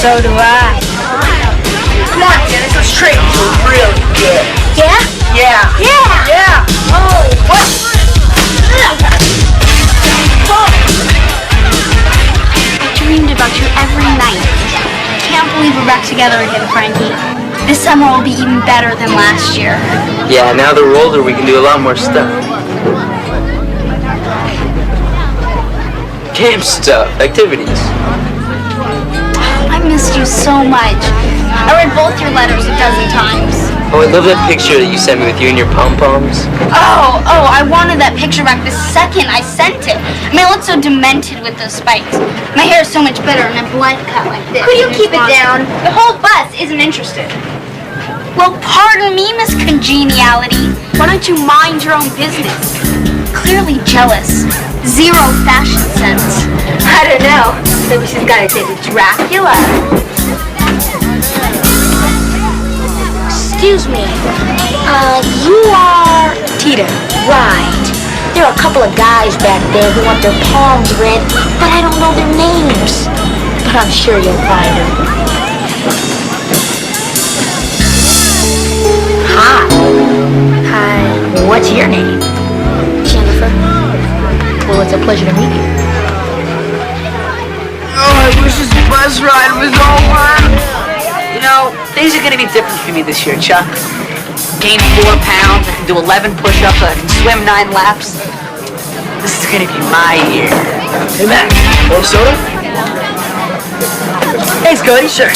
So do I. Come on, Candace, let's trade. These are really good. Yeah? Yeah. Yeah! Yeah! Oh, what? I dreamed about you every night. Can't believe we're back together again, Frankie. This summer will be even better than last year. Yeah, now that we're older, we can do a lot more stuff. Camp stuff, activities. I missed you so much. I read both your letters a dozen times. Oh, I love that picture that you sent me with you and your pom-poms. Oh, I wanted that picture back the second I sent it. I mean, I look so demented with those spikes. My hair is so much better in a blunt cut like this. Could you keep it down? The whole bus isn't interested. Well, pardon me, Miss Congeniality. Why don't you mind your own business? Clearly jealous. Zero fashion sense. I don't know. Maybe she's got a date with Dracula. Excuse me. You are Tita. right. There are a couple of guys back there who want their palms read, but I don't know their names. But I'm sure you'll find them. Hi. Hi. What's your name? Jennifer. Well, it's a pleasure to meet you. Oh, I wish this bus ride was over. You know, things are gonna be different for me this year, Chuck. Gain 4 pounds, I can do 11 push-ups, I can swim 9 laps. This is gonna be my year. Hey, Matt, want a soda? Thanks, Cody. Sure.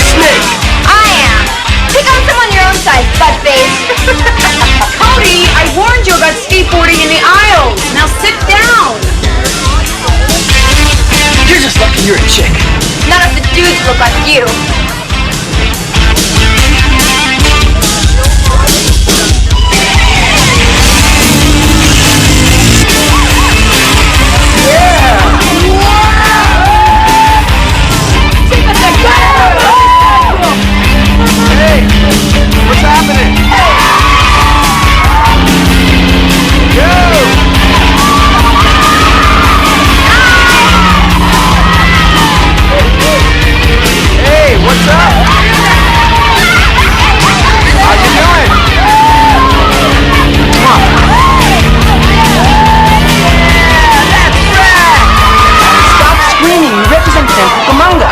Snake! I am. Pick on someone your own size, butt face. Cody, I warned you about skateboarding in the aisles. Now sit down. You're just lucky you're a chick. None of the dudes look like you. Hey, what's happening? Hey, what's up? How you doing? Come on. Yeah, that's right. Stop screaming. You represent Cucamonga.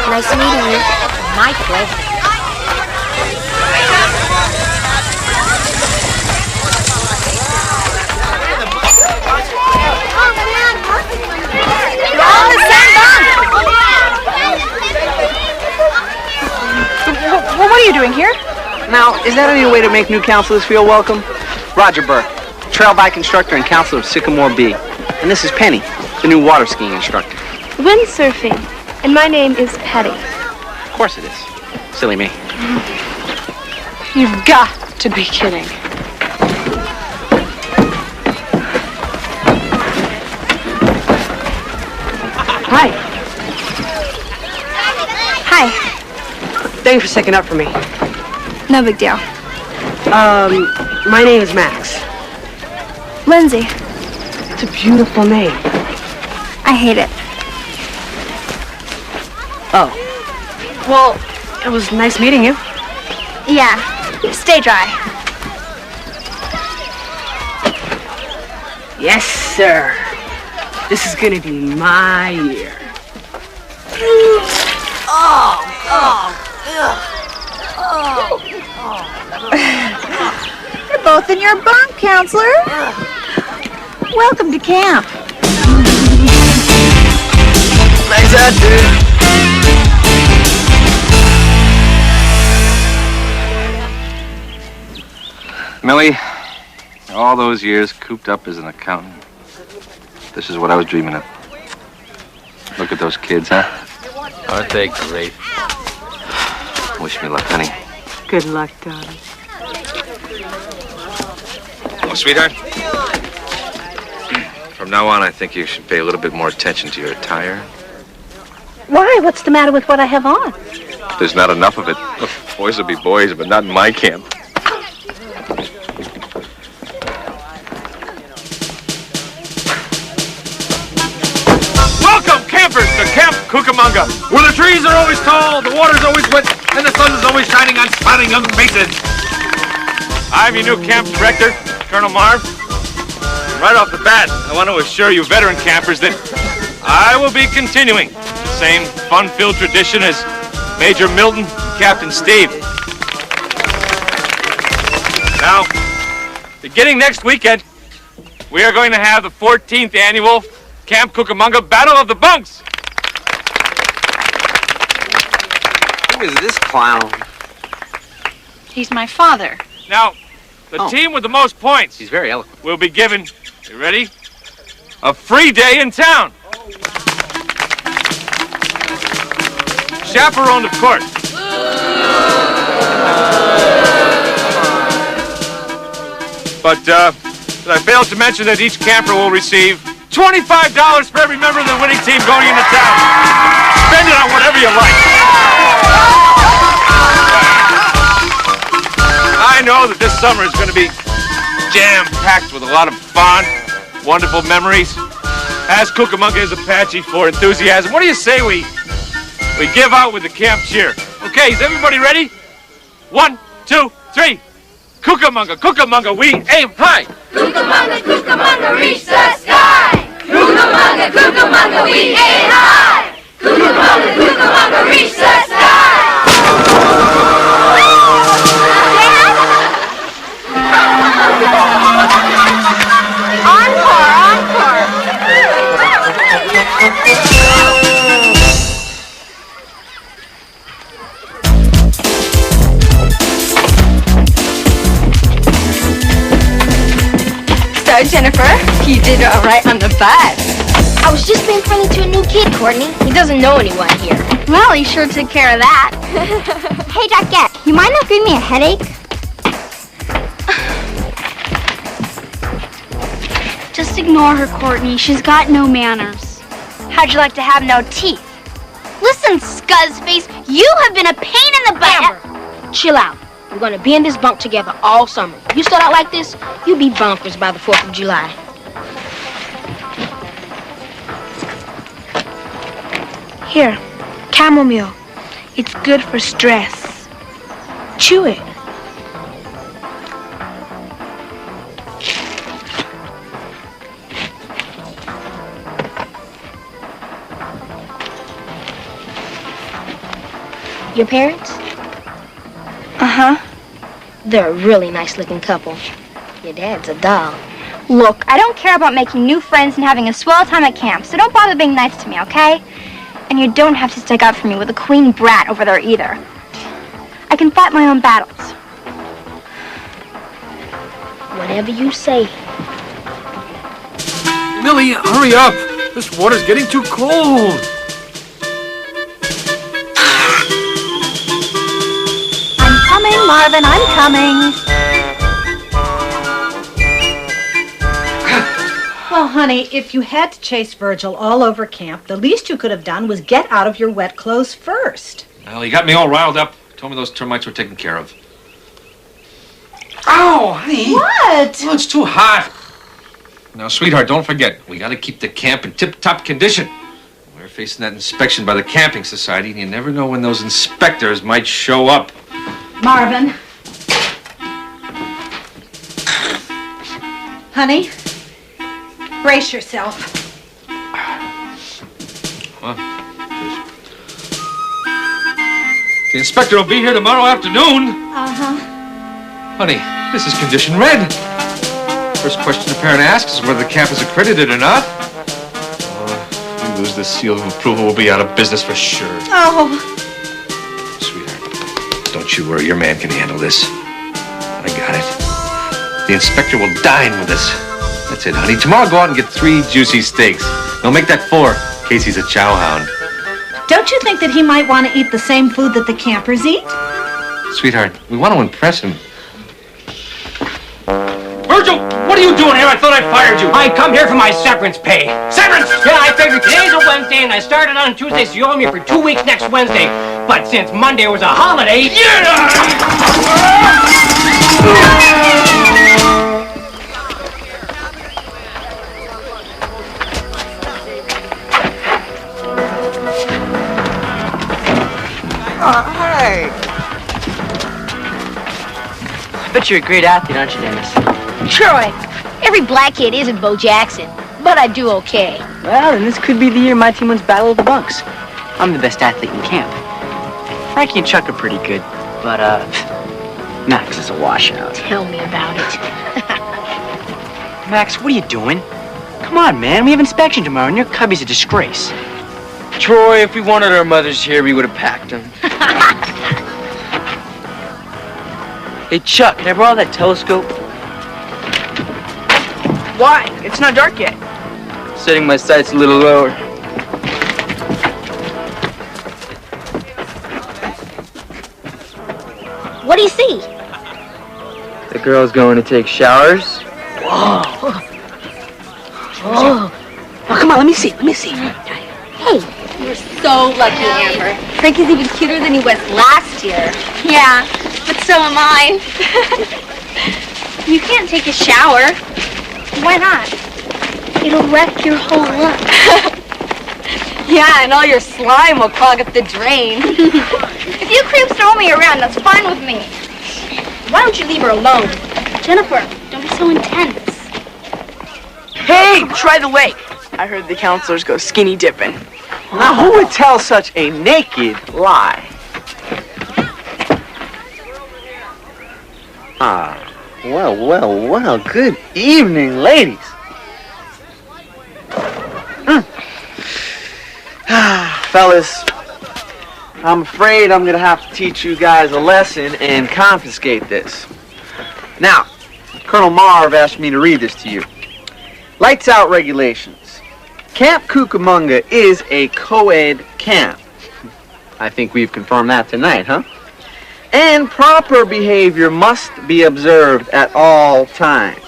Nice meeting you. My pleasure. You're all in the same bunk. Well, what are you doing here? Now, is that any way to make new counselors feel welcome? Roger Burke, trail bike instructor and counselor of Sycamore B. And this is Penny, the new water skiing instructor. Windsurfing. And my name is Patty. Of course it is. Silly me. You've got to be kidding. Hi. Hi. Thanks for sticking up for me. No big deal. My name is Max. Lindsay. It's a beautiful name. I hate it. Oh. Well, it was nice meeting you. Yeah. Stay dry. Yes, sir. This is gonna be my year. You're both in your bunk, counselor. Welcome to camp. Thanks, out, dude. Millie, all those years cooped up as an accountant, this is what I was dreaming of. Look at those kids, huh? Aren't they great? Wish me luck, honey. Good luck, darling. Oh, sweetheart. From now on, I think you should pay a little bit more attention to your attire. Why? What's the matter with what I have on? There's not enough of it. Look, boys will be boys, but not in my camp. Welcome, campers, to Camp Cucamonga, where the trees are always tall, the water's always wet, and the sun is always shining on smiling young faces. I'm your new camp director, Colonel Marv. Right off the bat, I want to assure you veteran campers that I will be continuing the same fun-filled tradition as Major Milton and Captain Steve. Now, beginning next weekend, we are going to have the 14th annual Camp Cucamonga Battle of the Bunks. Who is this clown? He's my father. Now, the team with the most points He's very eloquent. will be given, you ready? A free day in town. Chaperoned, of course. But I failed to mention that each camper will receive $25 for every member of the winning team going into town. Spend it on whatever you like. I know that this summer is going to be jam-packed with a lot of fun, wonderful memories. Ask Cucamonga's Apache for enthusiasm. What do you say we give out with the camp cheer? Okay, is everybody ready? 1, 2, 3. Cucamonga, Cucamonga, we aim high. Cucamonga, Cucamonga, reach the sky. Cucamonga, Cucamonga, we aim high. Cucamonga, Cucamonga, reach the sky. So, Jennifer, you did all right on the bus. I was just being friendly to a new kid, Courtney. He doesn't know anyone here. Well, he sure took care of that. Hey, Jackette, you mind not giving me a headache? Just ignore her, Courtney. She's got no manners. How'd you like to have no teeth? Listen, Scuzzface, you have been a pain in the butt. Amber, chill out. We're gonna be in this bunk together all summer. You start out like this, you'll be bonkers by the 4th of July. Here, chamomile. It's good for stress. Chew it. Your parents? Uh-huh. They're a really nice-looking couple. Your dad's a doll. Look, I don't care about making new friends and having a swell time at camp, so don't bother being nice to me, okay? And you don't have to stick up for me with a queen brat over there either. I can fight my own battles. Whatever you say. Millie, hurry up. This water's getting too cold. I'm coming, Marvin, I'm coming. Well, honey, if you had to chase Virgil all over camp, the least you could have done was get out of your wet clothes first. Well, he got me all riled up. Told me those termites were taken care of. Ow, honey. What? Oh, it's too hot. Now, sweetheart, don't forget, we gotta keep the camp in tip-top condition. We're facing that inspection by the Camping Society, and you never know when those inspectors might show up. Marvin. Honey, brace yourself. Huh? The inspector will be here tomorrow afternoon. Uh-huh. Honey, this is condition red. First question a parent asks is whether the camp is accredited or not. If we lose this seal of approval, we'll be out of business for sure. Oh. Sweetheart, don't you worry. Your man can handle this. I got it. The inspector will dine with us. That's it, honey. Tomorrow, go out and get 3 juicy steaks. They'll make that 4, in case he's a chow hound. Don't you think that he might want to eat the same food that the campers eat? Sweetheart, we want to impress him. Virgil, what are you doing here? I thought I fired you. I come here for my severance pay. Severance? Yeah, I figured today's a Wednesday and I started on Tuesday, so you owe me for 2 weeks next Wednesday. But since Monday was a holiday... Hey! I bet you're a great athlete, aren't you, Dennis? Troy, every black kid isn't Bo Jackson, but I do okay. Well, then this could be the year my team wins Battle of the Bunks. I'm the best athlete in camp. Frankie and Chuck are pretty good, but, Max is a washout. Tell me about it. Max, what are you doing? Come on, man, we have inspection tomorrow, and your cubby's a disgrace. Troy, if we wanted our mothers here, we would have packed them. Hey, Chuck, can I borrow that telescope? Why? It's not dark yet. Setting my sights a little lower. What do you see? The girl's going to take showers. Whoa. Oh, come on, let me see. Hey. You're so lucky, Amber. Frankie's even cuter than he was last year. Yeah, but so am I. You can't take a shower. Why not? It'll wreck your whole look. Yeah, and all your slime will clog up the drain. If you creeps throw me around, that's fine with me. Why don't you leave her alone? Jennifer, don't be so intense. Hey, try the lake. I heard the counselors go skinny dipping. Now, who would tell such a naked lie? Well, good evening, ladies. Fellas, I'm afraid I'm gonna have to teach you guys a lesson and confiscate this. Now, Colonel Marv asked me to read this to you. Lights out regulations. Camp Cucamonga is a co-ed camp. I think we've confirmed that tonight, huh? And proper behavior must be observed at all times.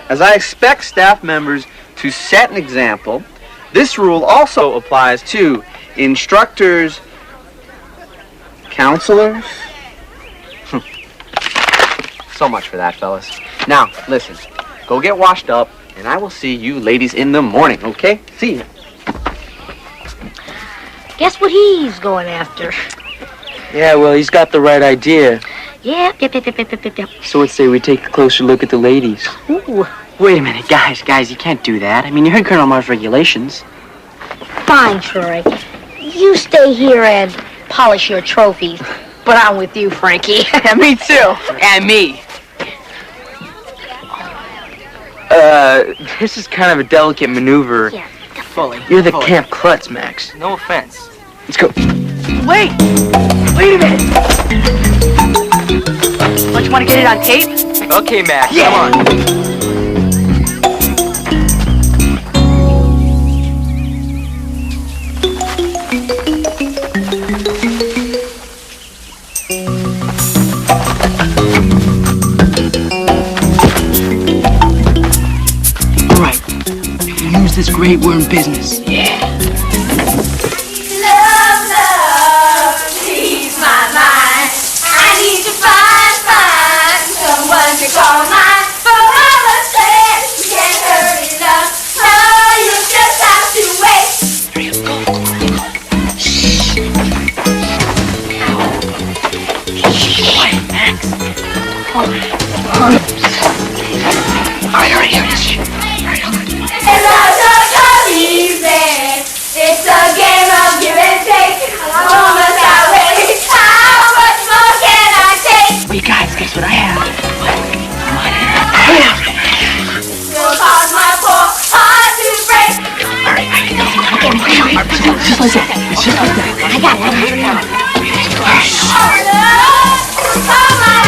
As I expect staff members to set an example, this rule also applies to instructors, counselors. So much for that, fellas. Now, listen, go get washed up, and I will see you ladies in the morning, okay? See you. Guess what he's going after? Yeah, well, he's got the right idea. Yep. So let's say we take a closer look at the ladies. Ooh. Wait a minute, guys, you can't do that. I mean, you heard Colonel Marv's regulations. Fine, Troy. You stay here and polish your trophies. But I'm with you, Frankie. Yeah, me too. And me. This is kind of a delicate maneuver. Yeah, You're the camp klutz, Max. No offense. Let's go. Wait a minute. Don't you want to get it on tape? Okay, Mac, Yeah. come on. All right. If you use this great, we're in business. Yeah. Love, love, please my mind. I need to find someone to call mine. For mama said you can't hurry love. No, you just have to wait. Hurry up, go. Quiet, Max. All right, hurry up. It's not so easy. It's a game of give and take. How much I wait? How much more can I take? Hey, guys, guess what I have? Come on in. Will cause my poor heart to break. All right, I can go. Just like that. It's just like that. I got it.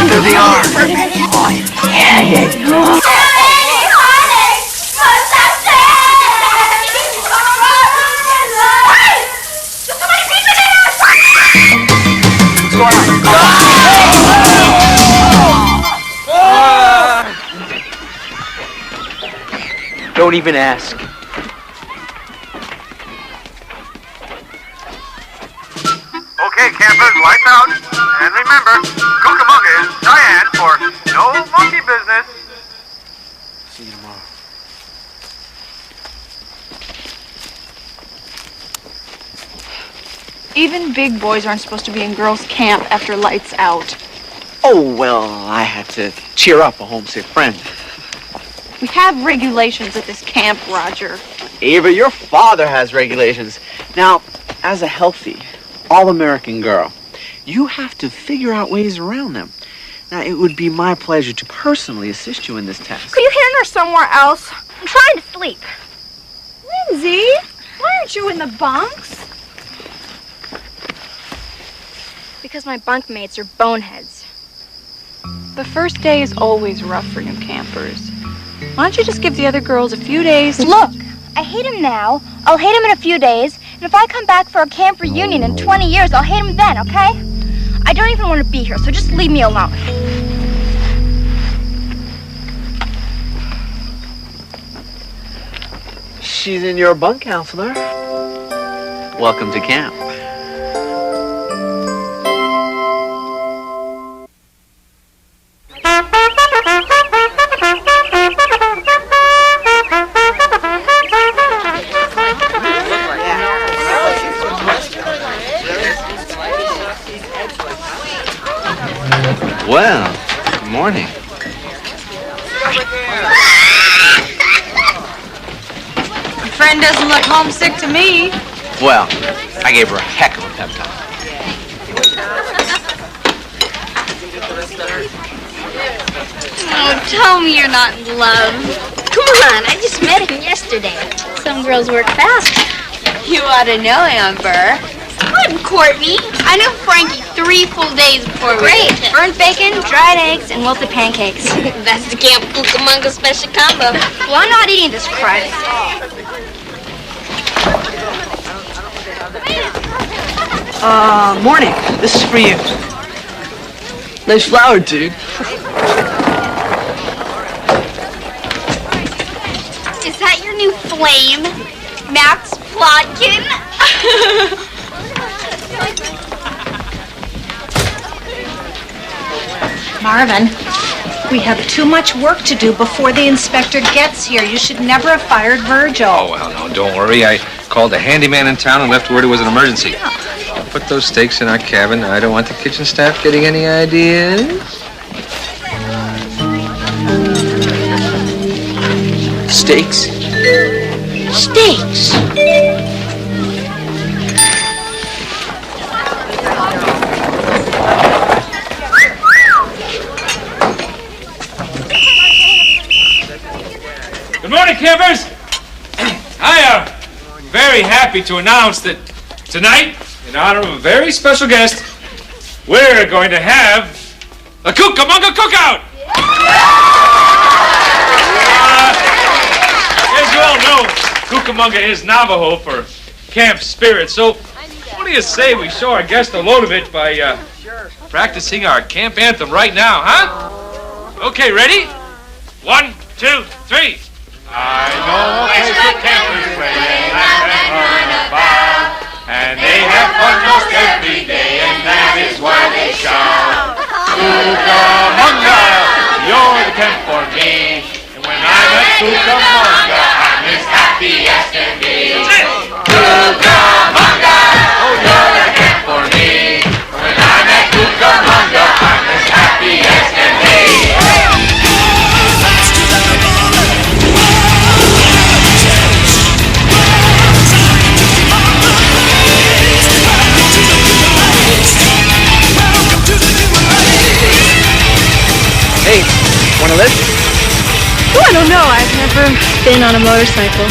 There they are. Oh, yeah. Don't even ask. Okay, campers, lights out. And remember, Cucamonga is Diane for no monkey business. See you tomorrow. Even big boys aren't supposed to be in girls' camp after lights out. Oh, well, I had to cheer up a homesick friend. We have regulations at this camp, Roger. Ava, your father has regulations. Now, as a healthy, all-American girl, you have to figure out ways around them. Now, it would be my pleasure to personally assist you in this task. Could you hand her somewhere else? I'm trying to sleep. Lindsay, why aren't you in the bunks? Because my bunkmates are boneheads. The first day is always rough for new campers. Why don't you just give the other girls a few days? Look, I hate him now. I'll hate him in a few days. And if I come back for a camp reunion in 20 years, I'll hate him then, okay? I don't even want to be here, so just leave me alone. She's in your bunk, counselor. Welcome to camp. Well, good morning. My friend doesn't look homesick to me. Well, I gave her a heck of a pep talk. Oh, tell me you're not in love. Come on, I just met him yesterday. Some girls work fast. You ought to know, Amber. Couldn't court me. I knew Frankie 3 full days before we Great. Burnt bacon, dried eggs, and wilted pancakes. That's the Camp Cucamonga special combo. Well, I'm not eating this crap. Morning. This is for you. Nice flower, dude. Is that your new flame, Max Plotkin? Marvin, we have too much work to do before the inspector gets here. You should never have fired Virgil. Oh, well, no, don't worry. I called a handyman in town and left word it was an emergency. Put those steaks in our cabin. I don't want the kitchen staff getting any ideas. Steaks? Steaks. Good morning, campers. I am very happy to announce that tonight, in honor of a very special guest, we're going to have a Cucamonga cookout. As you all know, Cucamonga is Navajo for camp spirit, so what do you say we show our guest a load of it by practicing our camp anthem right now, huh? Okay, ready? 1, 2, 3. I know a place where campers play and laugh and run about, and they have fun most every day, and that is why they shout, Cucamonga, you're the camp for me, and when I'm at Cucamonga, I'm as happy as can be. Cucamonga, oh, you're the camp for me, and when I'm at Cucamonga, I'm as happy as can be. Hey, wanna lift? Oh, I don't know. I've never been on a motorcycle.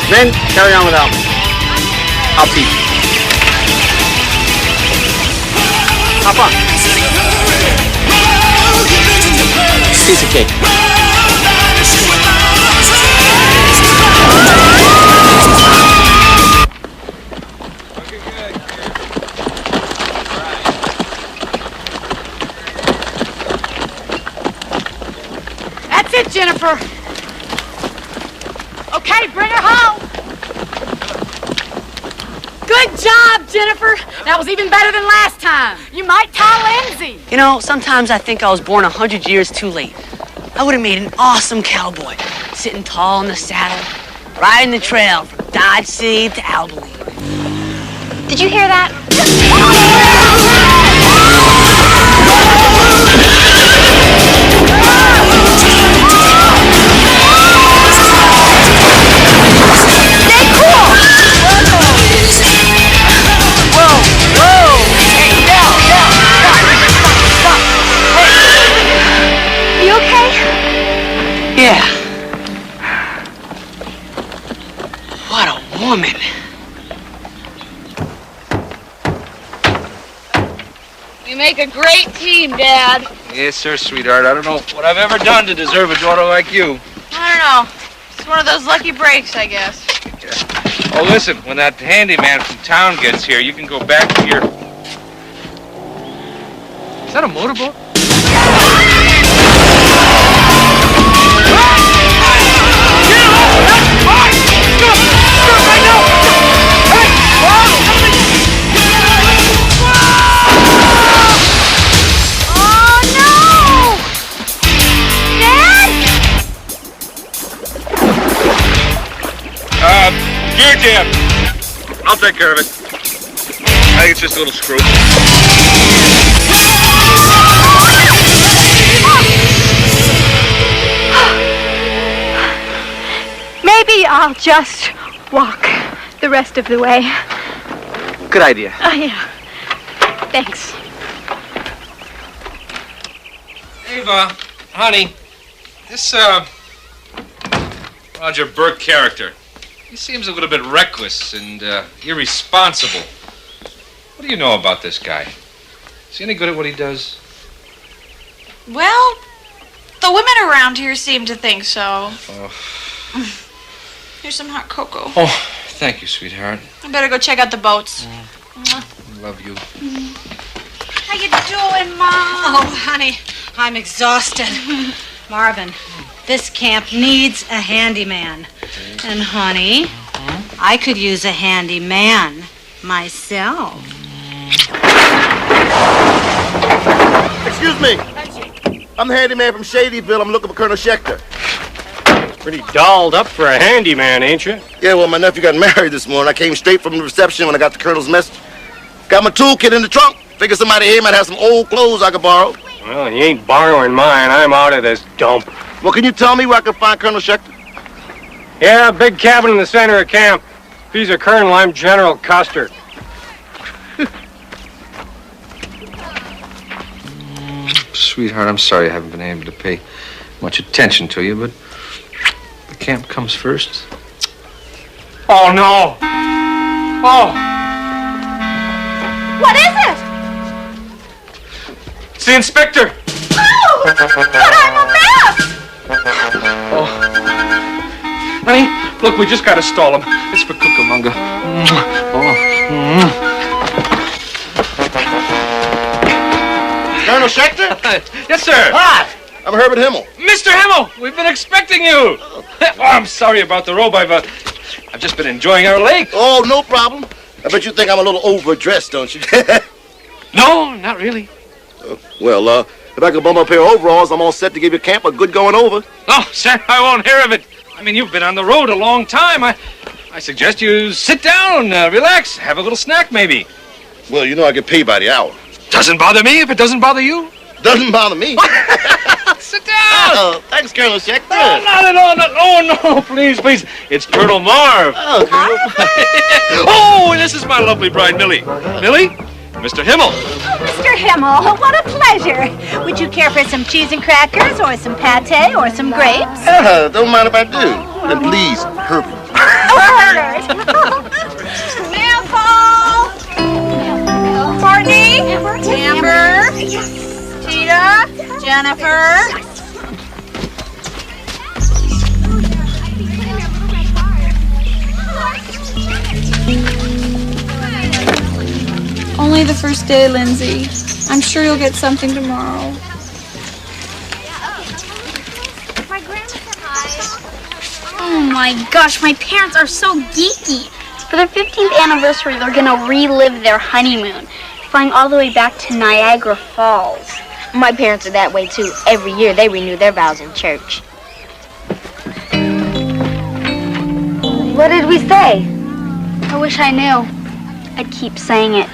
Then carry on without me. I'll teach you. Hop on. Piece of cake. That's it, Jennifer. Okay, bring her home. Good job, Jennifer. That was even better than last time. You might tie Lindsay. You know, sometimes I think I was born 100 years too late. I would have made an awesome cowboy, sitting tall in the saddle, riding the trail from Dodge City to Albuquerque. Did you hear that? Stay cool! Whoa, whoa! Hey, down, stop! Hey! You okay? Yeah. What a woman. You make a great team, Dad. Yes, sir, sweetheart. I don't know what I've ever done to deserve a daughter like you. I don't know. It's one of those lucky breaks, I guess. Oh, listen, when that handyman from town gets here, you can go back to your... Is that a motorboat? Gear jam. I'll take care of it. I think it's just a little screw. Maybe I'll just walk the rest of the way. Good idea. Oh, yeah. Thanks. Ava, honey, this, Roger Burke character, he seems a little bit reckless and, irresponsible. What do you know about this guy? Is he any good at what he does? Well, the women around here seem to think so. Oh. Here's some hot cocoa. Oh, thank you, sweetheart. I better go check out the boats. I love you. How you doing, Mom? Oh, honey, I'm exhausted. Marvin, this camp needs a handyman. And, honey, I could use a handyman myself. Excuse me. I'm the handyman from Shadyville. I'm looking for Colonel Schechter. Pretty dolled up for a handyman, ain't you? Yeah, well, my nephew got married this morning. I came straight from the reception when I got the Colonel's message. Got my toolkit in the trunk. Figure somebody here might have some old clothes I could borrow. Well, you ain't borrowing mine. I'm out of this dump. Well, can you tell me where I can find Colonel Schechter? Yeah, big cabin in the center of camp. If he's a colonel, I'm General Custer. Sweetheart, I'm sorry I haven't been able to pay much attention to you, but the camp comes first. Oh, no. Oh. What is it? It's the inspector. Oh, but I'm a Look, we just gotta stall him. It's for Cucamonga. Colonel Schechter? Yes, sir. Hi, I'm Herbert Himmel. Mr. Hemmel, we've been expecting you. Oh, I'm sorry about the robe. I've just been enjoying our lake. Oh, no problem. I bet you think I'm a little overdressed, don't you? No, not really. Well, if I could bum a pair of overalls, I'm all set to give your camp a good going over. Oh, sir, I won't hear of it. I mean, you've been on the road a long time. I suggest you sit down, relax, have a little snack, maybe. Well, you know I get paid by the hour. Doesn't bother me if it doesn't bother you. Doesn't bother me. Sit down. Thanks, Colonel Schechter. No, not at all. Oh, no, please. It's Colonel Marv. Oh, Colonel. Oh, and this is my lovely bride, Millie. Millie, Mr. Himmel. Oh, Mr. Himmel, what a pleasure. Would you care for some cheese and crackers, or some pate, or some grapes? Don't mind if I do. And please, Herbert. Oh, Herbert. Mail call. Courtney, Amber, Tita, Jennifer. Only the first day, Lindsay. I'm sure you'll get something tomorrow. Oh my gosh, my parents are so geeky. For their 15th anniversary, they're gonna relive their honeymoon, flying all the way back to Niagara Falls. My parents are that way too. Every year they renew their vows in church. What did we say? I wish I knew. I'd keep saying it.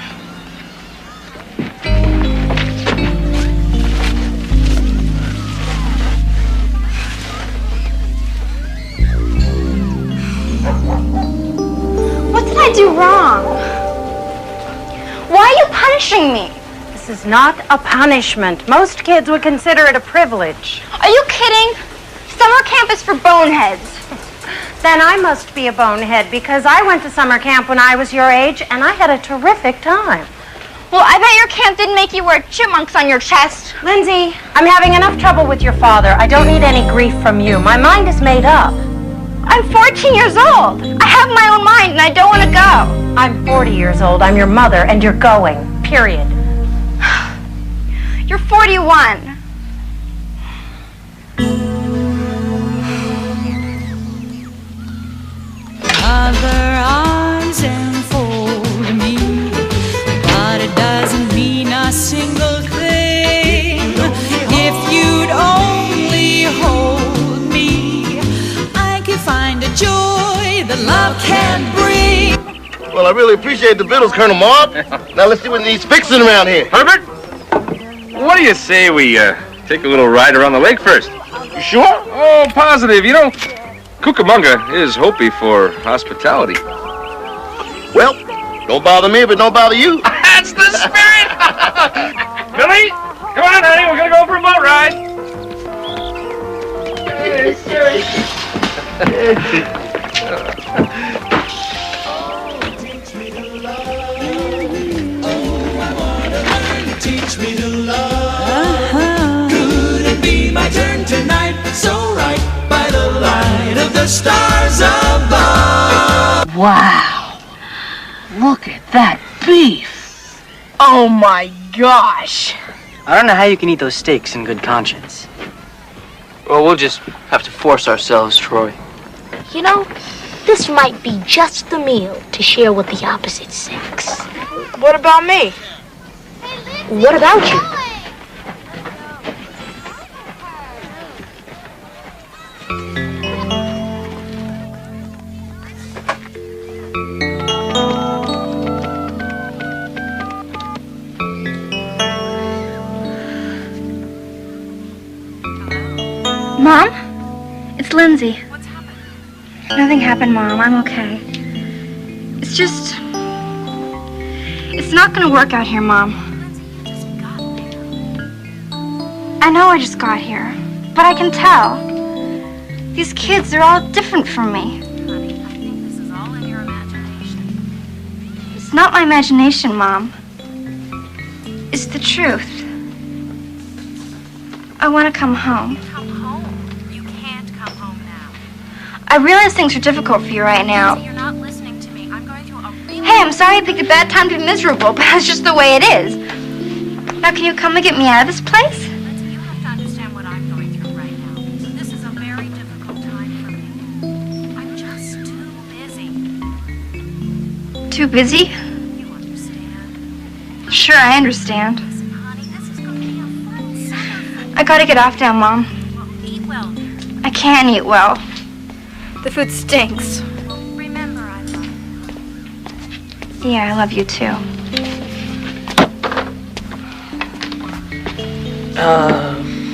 What did I do wrong? Why are you punishing me? This is not a punishment. Most kids would consider it a privilege. Are you kidding? Summer camp is for boneheads. Then I must be a bonehead because I went to summer camp when I was your age and I had a terrific time. Well, I bet your camp didn't make you wear chipmunks on your chest. Lindsay, I'm having enough trouble with your father. I don't need any grief from you. My mind is made up. I'm 14 years old. I have my own mind and I don't want to go. I'm 40 years old. I'm your mother and you're going. Period. You're 41. Other arms enfold me, but it doesn't mean a single thing. If you'd only hold me, I could find a joy that love can bring. Well, I really appreciate the vittles, Colonel Marv. Now let's see what needs fixing around here. Herbert, what do you say we take a little ride around the lake first? You sure? Oh, positive. You know, Cucamonga is Hopi for hospitality. Well, don't bother me if it don't bother you. That's the spirit! Billy, come on, honey. We're going to go for a boat ride. Teach me to love. Could it be my turn tonight? So right by the light of the stars above. Wow. Look at that beef. Oh my gosh. I don't know how you can eat those steaks in good conscience. Well, we'll just have to force ourselves, Troy. You know, this might be just the meal to share with the opposite sex. What about me? What about you? Mom? It's Lindsay. What's happened? Nothing happened, Mom. I'm okay. It's just... It's not gonna work out here, Mom. I know I just got here, but I can tell. These kids, they're all different from me. Honey, I think this is all in your imagination. It's not my imagination, Mom. It's the truth. I want to come home. Come home. You can't come home now. I realize things are difficult for you right now. You're not listening to me. I'm going through a really... Hey, I'm sorry I picked a bad time to be miserable, but that's just the way it is. Now, can you come and get me out of this place? You have to understand what I'm going through right now. This is a very difficult time for me. I'm just too busy. Too busy? You understand? Sure, I understand. Listen, honey, this is going to be a fun summer. I gotta get off now, Mom. Well, eat well, dear. I can't eat well. The food stinks. Remember, I love you. Yeah, I love you too.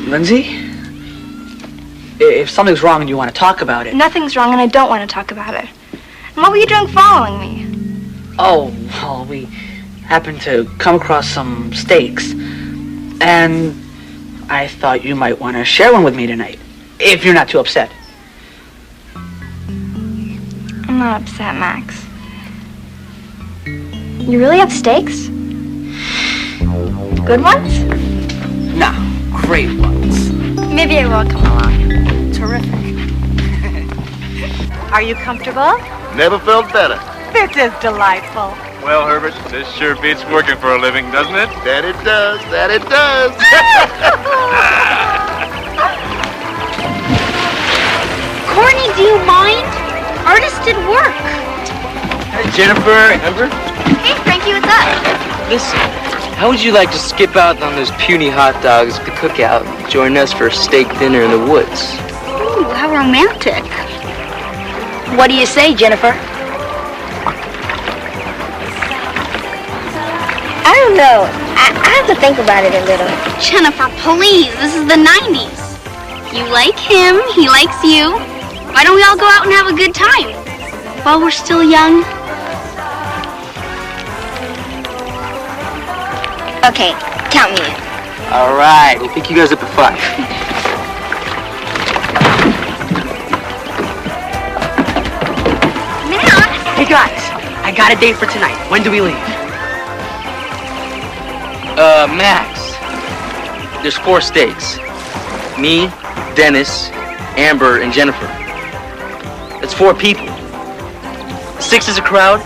Lindsay? If something's wrong and you want to talk about it... Nothing's wrong and I don't want to talk about it. And what were you doing following me? Oh, well, we happened to come across some steaks. And I thought you might want to share one with me tonight. If you're not too upset. I'm not upset, Max. You really have steaks? Good ones? No, great ones. Maybe I will come along. Terrific. Are you comfortable? Never felt better. This is delightful. Well, Herbert, this sure beats working for a living, doesn't it? That it does. That it does. Courtney, do you mind? Artist did work. Hey, Jennifer, Amber. Hey, Frankie, what's up? Listen, how would you like to skip out on those puny hot dogs at the cookout and join us for a steak dinner in the woods? Ooh, how romantic. What do you say, Jennifer? I don't know. I have to think about it a little. Jennifer, please, this is the 90s. You like him, he likes you. Why don't we all go out and have a good time? While we're still young. Okay, count me in. All right, we'll pick you guys up at 5. Hey, guys, I got a date for tonight. When do we leave? Max. There's 4 steaks. Me, Dennis, Amber, and Jennifer. That's 4 people. 6 is a crowd.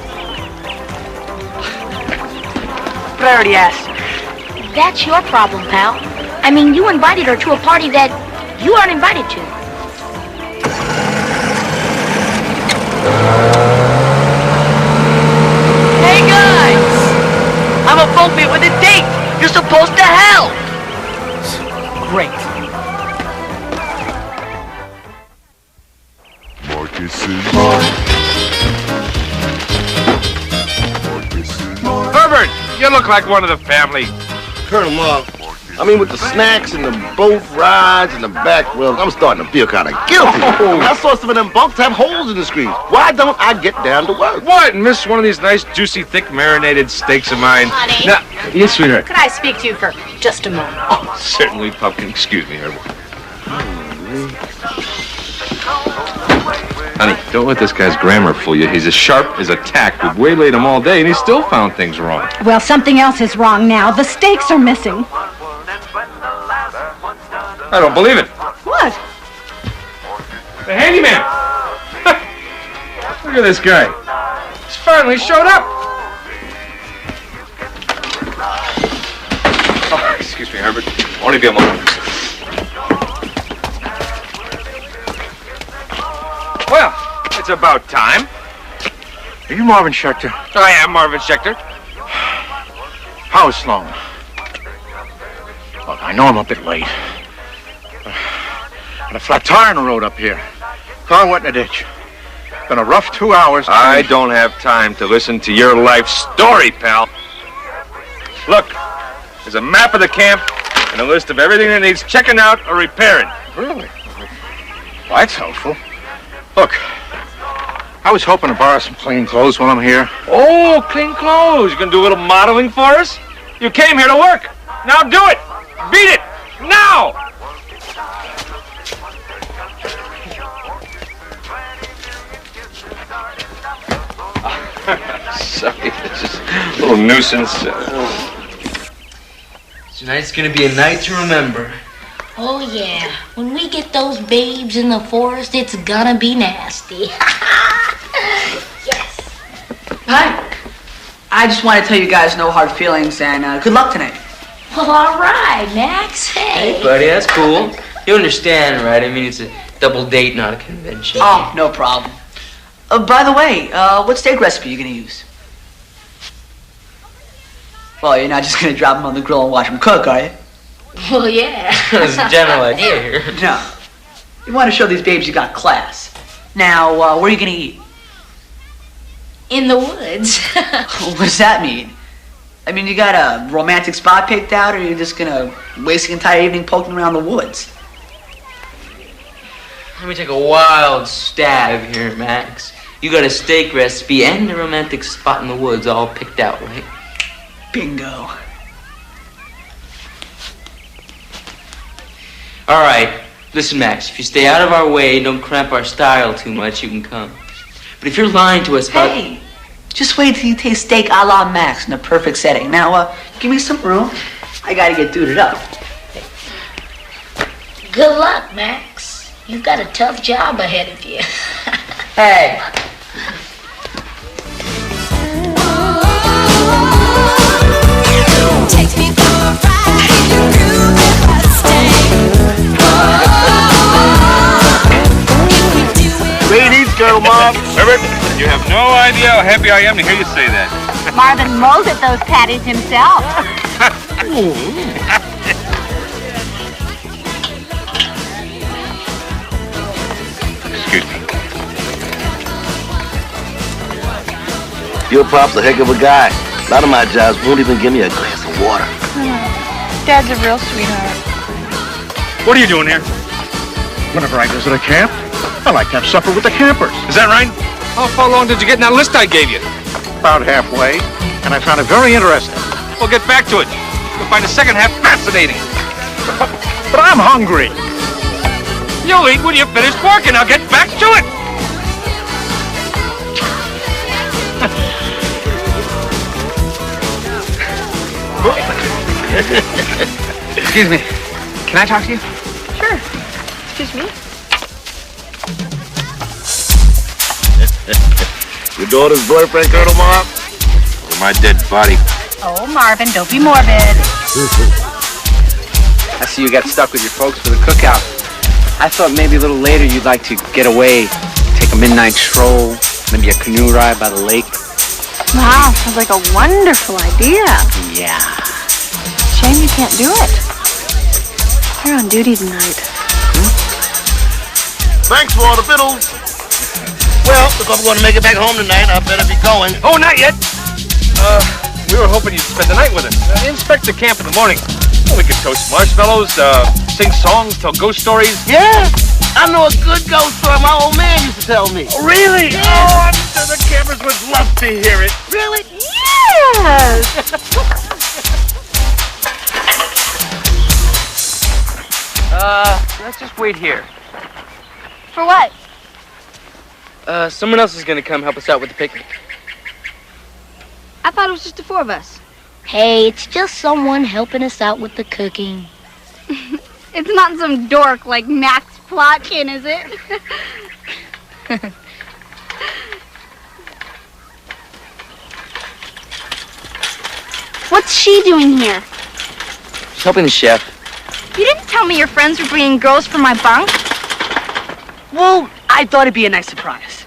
But I already asked. That's your problem, pal. I mean, you invited her to a party that you aren't invited to. Hey, guys! I'm a bunkmate with a date. You're supposed to help. Great. Herbert, you look like one of the family. Colonel Marv, I mean, with the snacks and the boat rides and the back, well, I'm starting to feel kind of guilty. I saw some of them bunks have holes in the screens. Why don't I get down to work? What? And miss one of these nice, juicy, thick, marinated steaks of mine? Honey. Now, yes, sweetheart. Could I speak to you for just a moment? Oh, certainly, Pumpkin. Excuse me, Herbert. Honey, don't let this guy's grammar fool you. He's as sharp as a tack. We've waylaid him all day, and he still found things wrong. Well, something else is wrong now. The steaks are missing. I don't believe it. What? The handyman! Look at this guy. He's finally showed up. Oh, excuse me, Herbert. Only be a moment. Well, it's about time. Are you Marvin Schechter? I am Marvin Schechter. How is Sloan? Look, I know I'm a bit late. Had a flat tire on the road up here. Car went in a ditch. Been a rough 2 hours. I don't have time to listen to your life story, pal. Look, there's a map of the camp and a list of everything that needs checking out or repairing. Really? Well, that's helpful. Look, I was hoping to borrow some clean clothes while I'm here. Oh, clean clothes. You gonna do a little modeling for us? You came here to work. Now do it. Beat it. Now. Sorry, it's just a little nuisance. Tonight's gonna be a night to remember. Oh, yeah. When we get those babes in the forest, it's gonna be nasty. Yes. Hi. I just want to tell you guys no hard feelings and good luck tonight. Well, all right, Max. Hey, buddy, that's cool. You understand, right? I mean, it's a double date, not a convention. Oh, no problem. By the way, what steak recipe are you going to use? Well, you're not just going to drop them on the grill and watch them cook, are you? Well, yeah. That's a general idea here. No. You want to show these babes you got class. Now, where are you going to eat? In the woods. What does that mean? I mean, you got a romantic spot picked out, or you're just going to waste the entire evening poking around the woods? Let me take a wild stab here, Max. You got a steak recipe and a romantic spot in the woods all picked out, right? Bingo. All right. Listen, Max, if you stay out of our way, don't cramp our style too much, you can come. But if you're lying to us about... Hey, just wait till you taste steak a la Max in a perfect setting. Now, give me some room. I got to get duded up. Good luck, Max. You've got a tough job ahead of you. Hey. Take me for a ride in your groovy Mustang. Great eats, Colonel Marv. Herbert, you have no idea how happy I am to hear you say that. Marvin molded those patties himself. Excuse me. Your pop's a heck of a guy. A lot of my jobs won't even give me a glass of water. Dad's a real sweetheart. What are you doing here? Whenever I visit a camp, I like to have supper with the campers. Is that right? How far along did you get in that list I gave you? About halfway, and I found it very interesting. Well, get back to it. You'll find the second half fascinating. But I'm hungry. You'll eat when you finish working. Now get back to it. Excuse me. Can I talk to you? Sure. Excuse me. Your daughter's boyfriend, Colonel Marv? Or my dead body. Oh, Marvin, don't be morbid. I see you got stuck with your folks for the cookout. I thought maybe a little later you'd like to get away, take a midnight stroll, maybe a canoe ride by the lake. Wow, sounds like a wonderful idea. Yeah. Shame you can't do it. You're on duty tonight. Thanks for all the fiddles. Well, if I'm going to make it back home tonight, I better be going. Oh, not yet. We were hoping you'd spend the night with us. Inspect the camp in the morning. We could toast marshmallows, sing songs, tell ghost stories. Yeah, I know a good ghost story my old man used to tell me. Oh, really? Yeah. Oh, I'm sure the campers would love to hear it. Really? Yes! Let's just wait here. For what? Someone else is gonna come help us out with the picnic. I thought it was just the four of us. Hey, it's just someone helping us out with the cooking. It's not some dork like Max Plotkin, is it? What's she doing here? She's helping the chef. You didn't tell me your friends were bringing girls for my bunk. Well, I thought it'd be a nice surprise.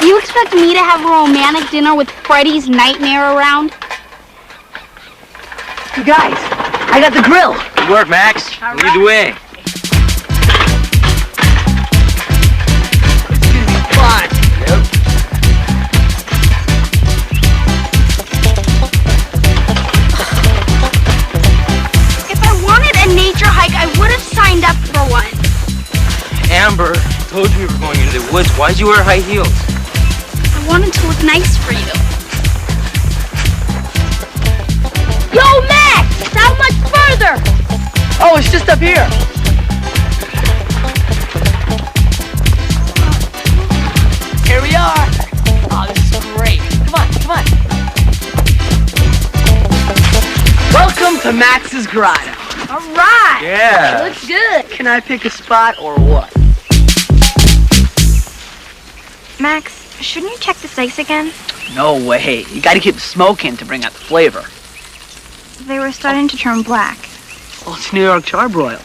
You expect me to have a romantic dinner with Freddy's nightmare around? You guys, I got the grill. Good work, Max. Lead the way. Fine. If I wanted a nature hike, I would have signed up for one. Amber, I told you we were going into the woods. Why'd you wear high heels? I wanted to look nice for you. Yo, Max! How much further? Oh, it's just up here. Here we are. Oh, this is great. Come on, come on. Welcome to Max's Grotto. All right. Yeah. Looks good. Can I pick a spot or what? Max, shouldn't you check the steaks again? No way. You gotta keep the smoke in to bring out the flavor. They were starting to turn black. Well, it's New York charbroil.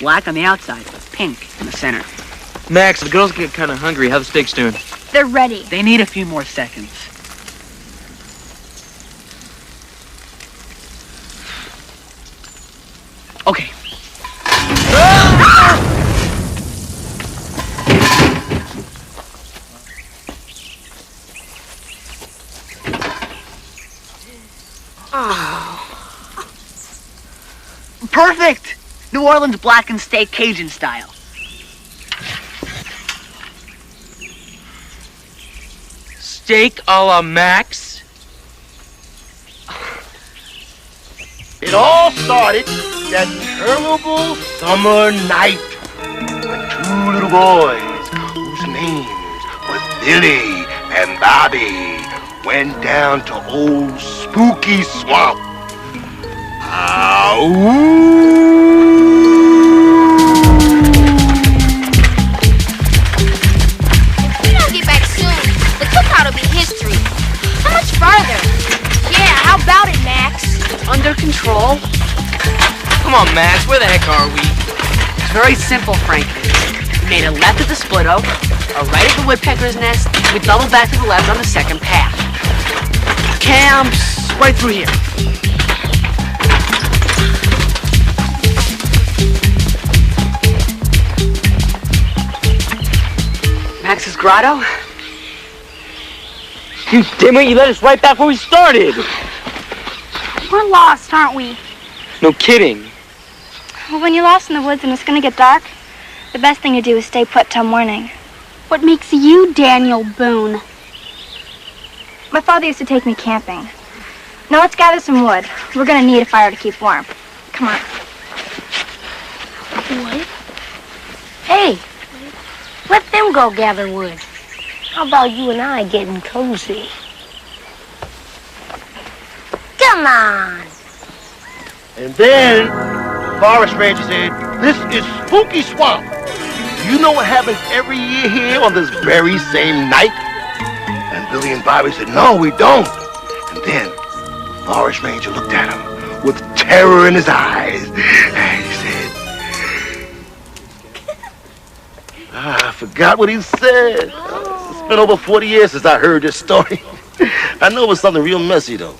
Black on the outside, but pink in the center. Max, the girls get kind of hungry. How the steaks doing? They're ready. They need a few more seconds. Okay. Perfect! New Orleans blackened steak Cajun style. Steak a la Max? It all started that terrible summer night when two little boys, whose names was Billy and Bobby, went down to old Spooky Swamp. We don't get back soon. The cookout will be history. How much farther? Yeah, how about it, Max? Under control. Come on, Max. Where the heck are we? It's very simple, Frankie. We made a left at the Splitto, a right at the Woodpecker's Nest, we double back to the left on the second path. Camp's right through here. Max's Grotto? You damn it, you let us right back where we started. We're lost, aren't we? No kidding. Well, when you're lost in the woods and it's gonna get dark, the best thing to do is stay put till morning. What makes you Daniel Boone? My father used to take me camping. Now let's gather some wood. We're gonna need a fire to keep warm. Come on. What? Hey, let them go gather wood. How about you and I getting cozy? Come on. And then the forest ranger said, "This is Spooky Swamp. You know what happens every year here on this very same night?" And Billy and Bobby said, "No, we don't." And then the forest ranger looked at him with terror in his eyes. And he said, I forgot what he said. It's been over 40 years since I heard this story. I know it was something real messy, though.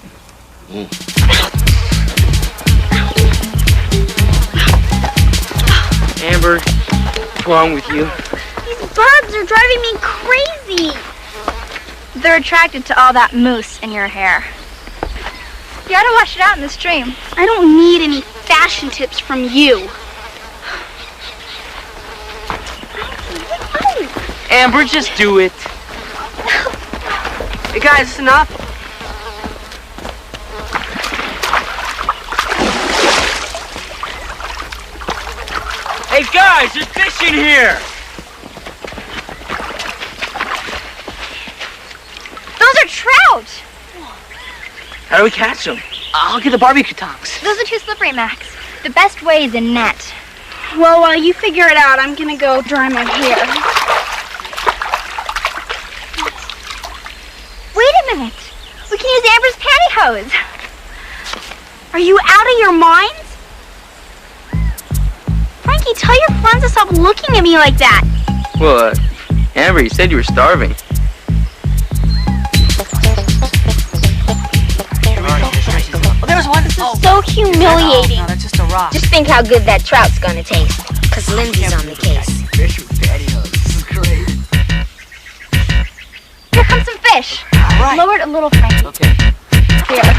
Amber, what's wrong with you? These bugs are driving me crazy. They're attracted to all that mousse in your hair. You gotta wash it out in the stream. I don't need any fashion tips from you. Amber, just do it. Hey guys, it's enough. Hey guys, there's fish in here. Those are trout. How do we catch them? I'll get the barbecue tongs. Those are too slippery, Max. The best way is a net. Well, while you figure it out, I'm gonna go dry my hair. Wait a minute. We can use Amber's pantyhose. Are you out of your minds? Frankie, tell your friends to stop looking at me like that. Well, Amber, you said you were starving. Oh, there's one. This is so humiliating. No, that's just a rock. Just think how good that trout's gonna taste. Cause Lindsay's on the case. Fish with pantyhose. This is great. Here comes some fish. All right. Lower it a little, Frankie. Okay. Here. I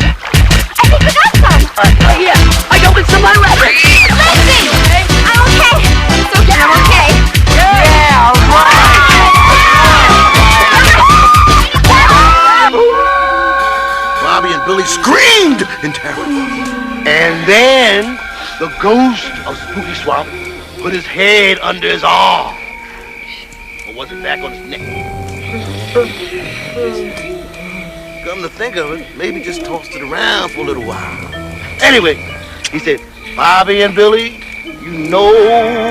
think we got some. Oh, yeah. I got with some unwrapped. Lindsay! I'm okay. It's okay. I'm okay. Yeah, all right. Bobby and Billy screamed in terror. And then the ghost of Spooky Swamp put his head under his arm. Or was it back on his neck? Come to think of it, maybe just tossed it around for a little while. Anyway, he said, Bobby and Billy, you know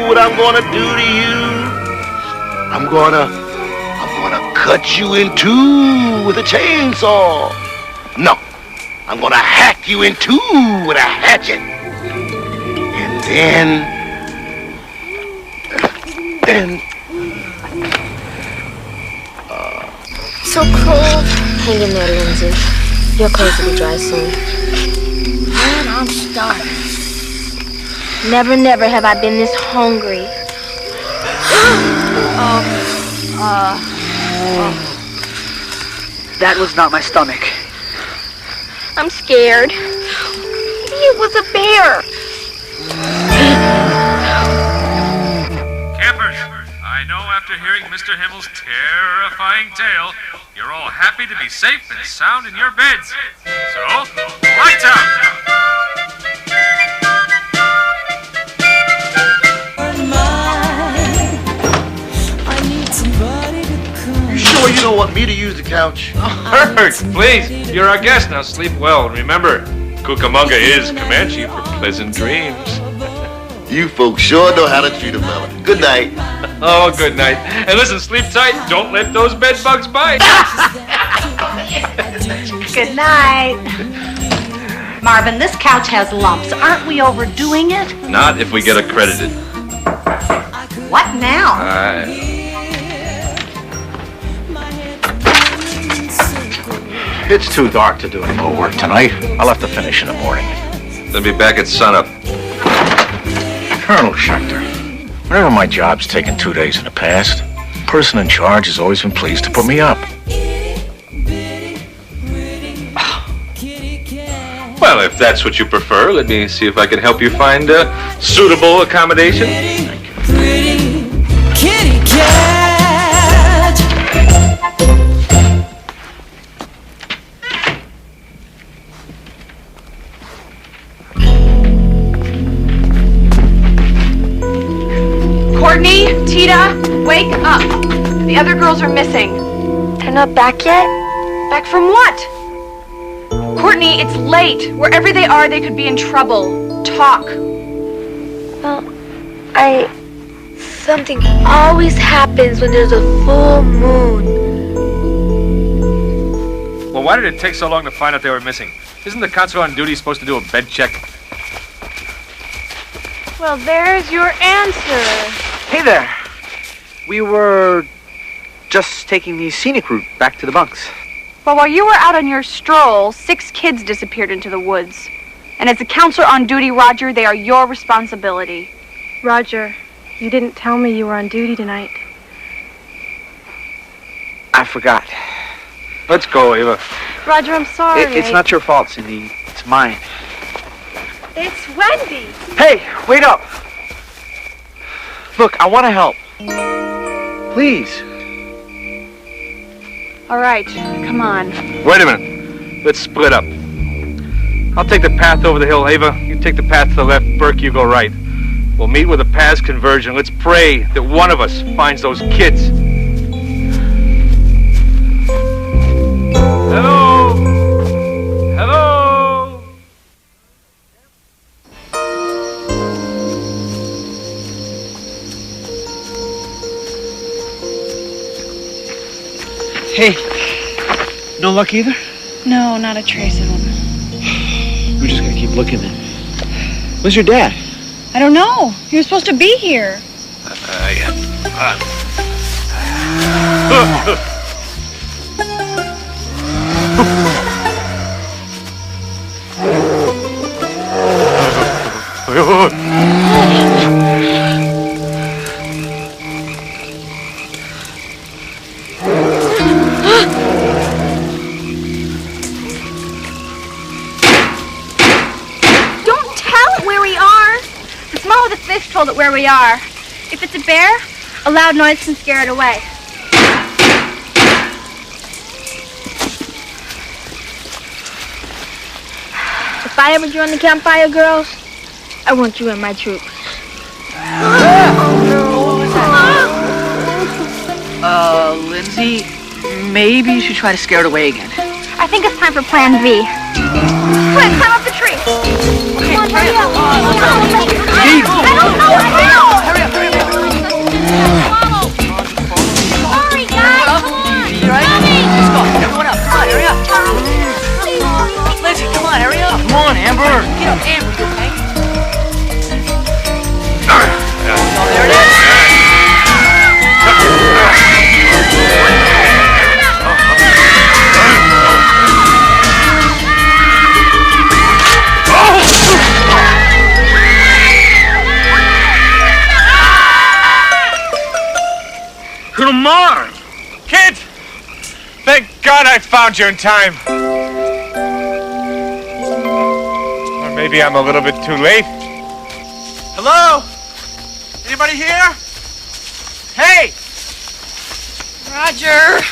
what I'm gonna do to you? I'm gonna cut you in two with a chainsaw. No, I'm gonna hack you in two with a hatchet. And then, So cold. Hang in there, Lindsay. Your clothes will be dry soon. Man, I'm starving. Never have I been this hungry. That was not my stomach. I'm scared. Maybe it was a bear. Campers, I know after hearing Mr. Himmel's terrifying tale, you're all happy to be safe and sound in your beds. So, lights out! you sure you don't want me to use the couch? Bert, please, you're our guest. Now sleep well. And remember, Cucamonga is Comanche for pleasant dreams. You folks sure know how to treat a fella. Good night. Oh, good night. And listen, sleep tight. Don't let those bed bugs bite. Good night. Marvin, this couch has lumps. Aren't we overdoing it? Not if we get accredited. What now? It's too dark to do any more work tonight. I'll have to finish in the morning. Then be back at sunup. Colonel Schechter, whenever my job's taken 2 days in the past, the person in charge has always been pleased to put me up. Well, if that's what you prefer, let me see if I can help you find a suitable accommodation. Kitty cat. Courtney, Tita, wake up. The other girls are missing. They're not back yet? Back from what? Courtney, it's late. Wherever they are, they could be in trouble. Talk. Well, something always happens when there's a full moon. Well, why did it take so long to find out they were missing? Isn't the consul on duty supposed to do a bed check? Well, there's your answer. Hey there. We were just taking the scenic route back to the bunks. Well, while you were out on your stroll, 6 kids disappeared into the woods. And as the counselor on duty, Roger, they are your responsibility. Roger, you didn't tell me you were on duty tonight. I forgot. Let's go, Ava. Roger, I'm sorry. It's not your fault, Cindy. It's mine. It's Wendy. Hey, wait up. Look, I want to help. Please. All right, come on. Wait a minute. Let's split up. I'll take the path over the hill, Ava. You take the path to the left. Burke, you go right. We'll meet with the paths converging. Let's pray that one of us finds those kids. Hello? Hello? Hey, no luck either? No, not a trace of them. We're just gonna keep looking then. Where's your dad? I don't know. He was supposed to be here. Don't tell it where we are. The smell of the fish told it where we are. If it's a bear, a loud noise can scare it away. If I ever join the campfire girls, I want you in my troop. Lindsay, maybe you should try to scare it away again. I think it's time for Plan V. Quick, climb up the tree. Come on, hurry up. Come on, Amber. Get up, Amber. There it is. Colonel Marv! Kid! Thank God I found you in time. Or maybe I'm a little bit too late. Hello? Anybody here? Hey! Roger,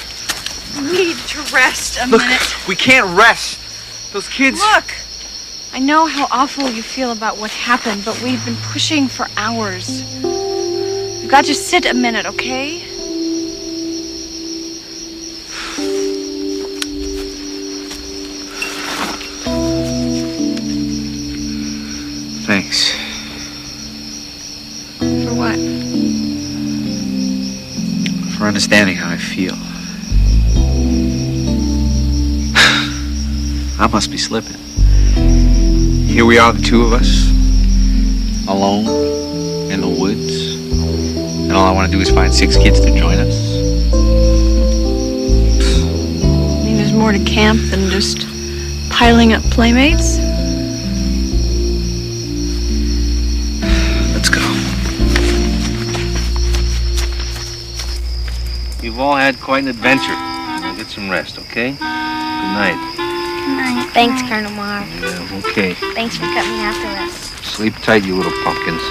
we need to rest a minute. We can't rest. Those kids... Look, I know how awful you feel about what happened, but we've been pushing for hours. You've got to sit a minute, okay? Thanks. For what? For understanding how I feel. I must be slipping. Here we are, the two of us, alone in the woods, and all I want to do is find 6 kids to join us. I mean, there's more to camp than just piling up playmates. Let's go. You've all had quite an adventure. Now get some rest, okay? Good night. Thanks, Colonel Marv. Yeah, okay. Thanks for cutting me after us. Sleep tight, you little pumpkins.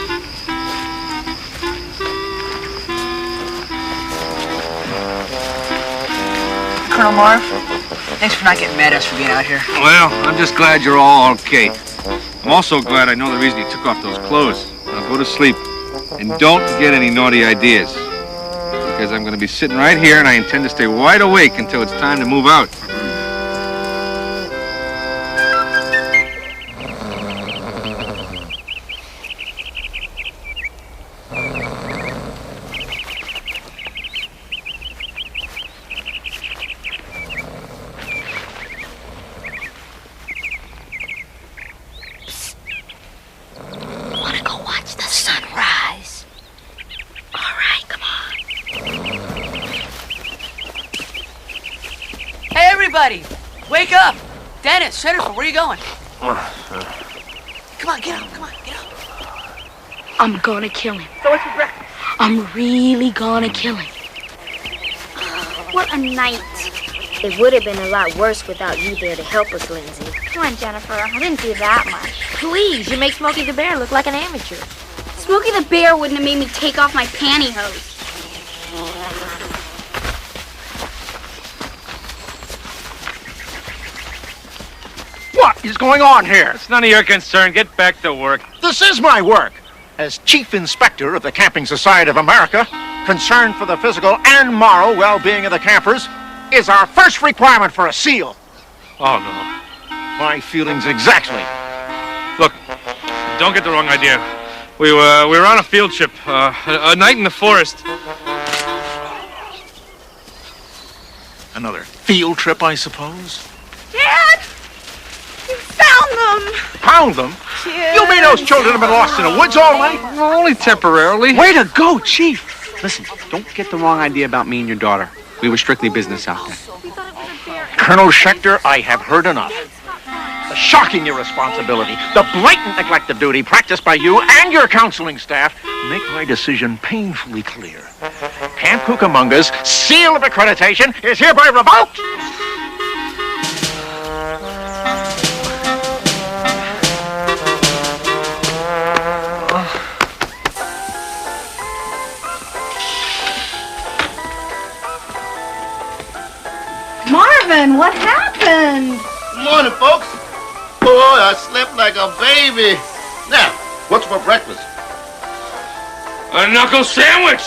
Colonel Marv, thanks for not getting mad at us for being out here. Well, I'm just glad you're all okay. I'm also glad I know the reason you took off those clothes. Now go to sleep. And don't get any naughty ideas. Because I'm going to be sitting right here and I intend to stay wide awake until it's time to move out. Wake up! Dennis, Jennifer, where are you going? Come on, get up, get up. I'm gonna kill him. So what's for breakfast? I'm really gonna kill him. What a night. It would have been a lot worse without you there to help us, Lindsay. Come on, Jennifer. I didn't do that much. Please, you make Smokey the Bear look like an amateur. Smokey the Bear wouldn't have made me take off my pantyhose. What is going on here? It's none of your concern. Get back to work. This is my work. As Chief Inspector of the Camping Society of America, concern for the physical and moral well-being of the campers is our first requirement for a SEAL. Oh, no. My feelings exactly. Look, don't get the wrong idea. We were on a field trip, a night in the forest. Another field trip, I suppose? Dad! You found them! Found them? Kids. You mean those children have been lost in the woods all night? Only temporarily. Way to go, Chief! Listen, don't get the wrong idea about me and your daughter. We were strictly business out there. Colonel Schechter, I have heard enough. The shocking irresponsibility, the blatant neglect of duty practiced by you and your counseling staff make my decision painfully clear. Camp Cucamonga's seal of accreditation is hereby revoked! Marvin, what happened? Good morning, folks. Boy, I slept like a baby. Now, what's for breakfast? A knuckle sandwich!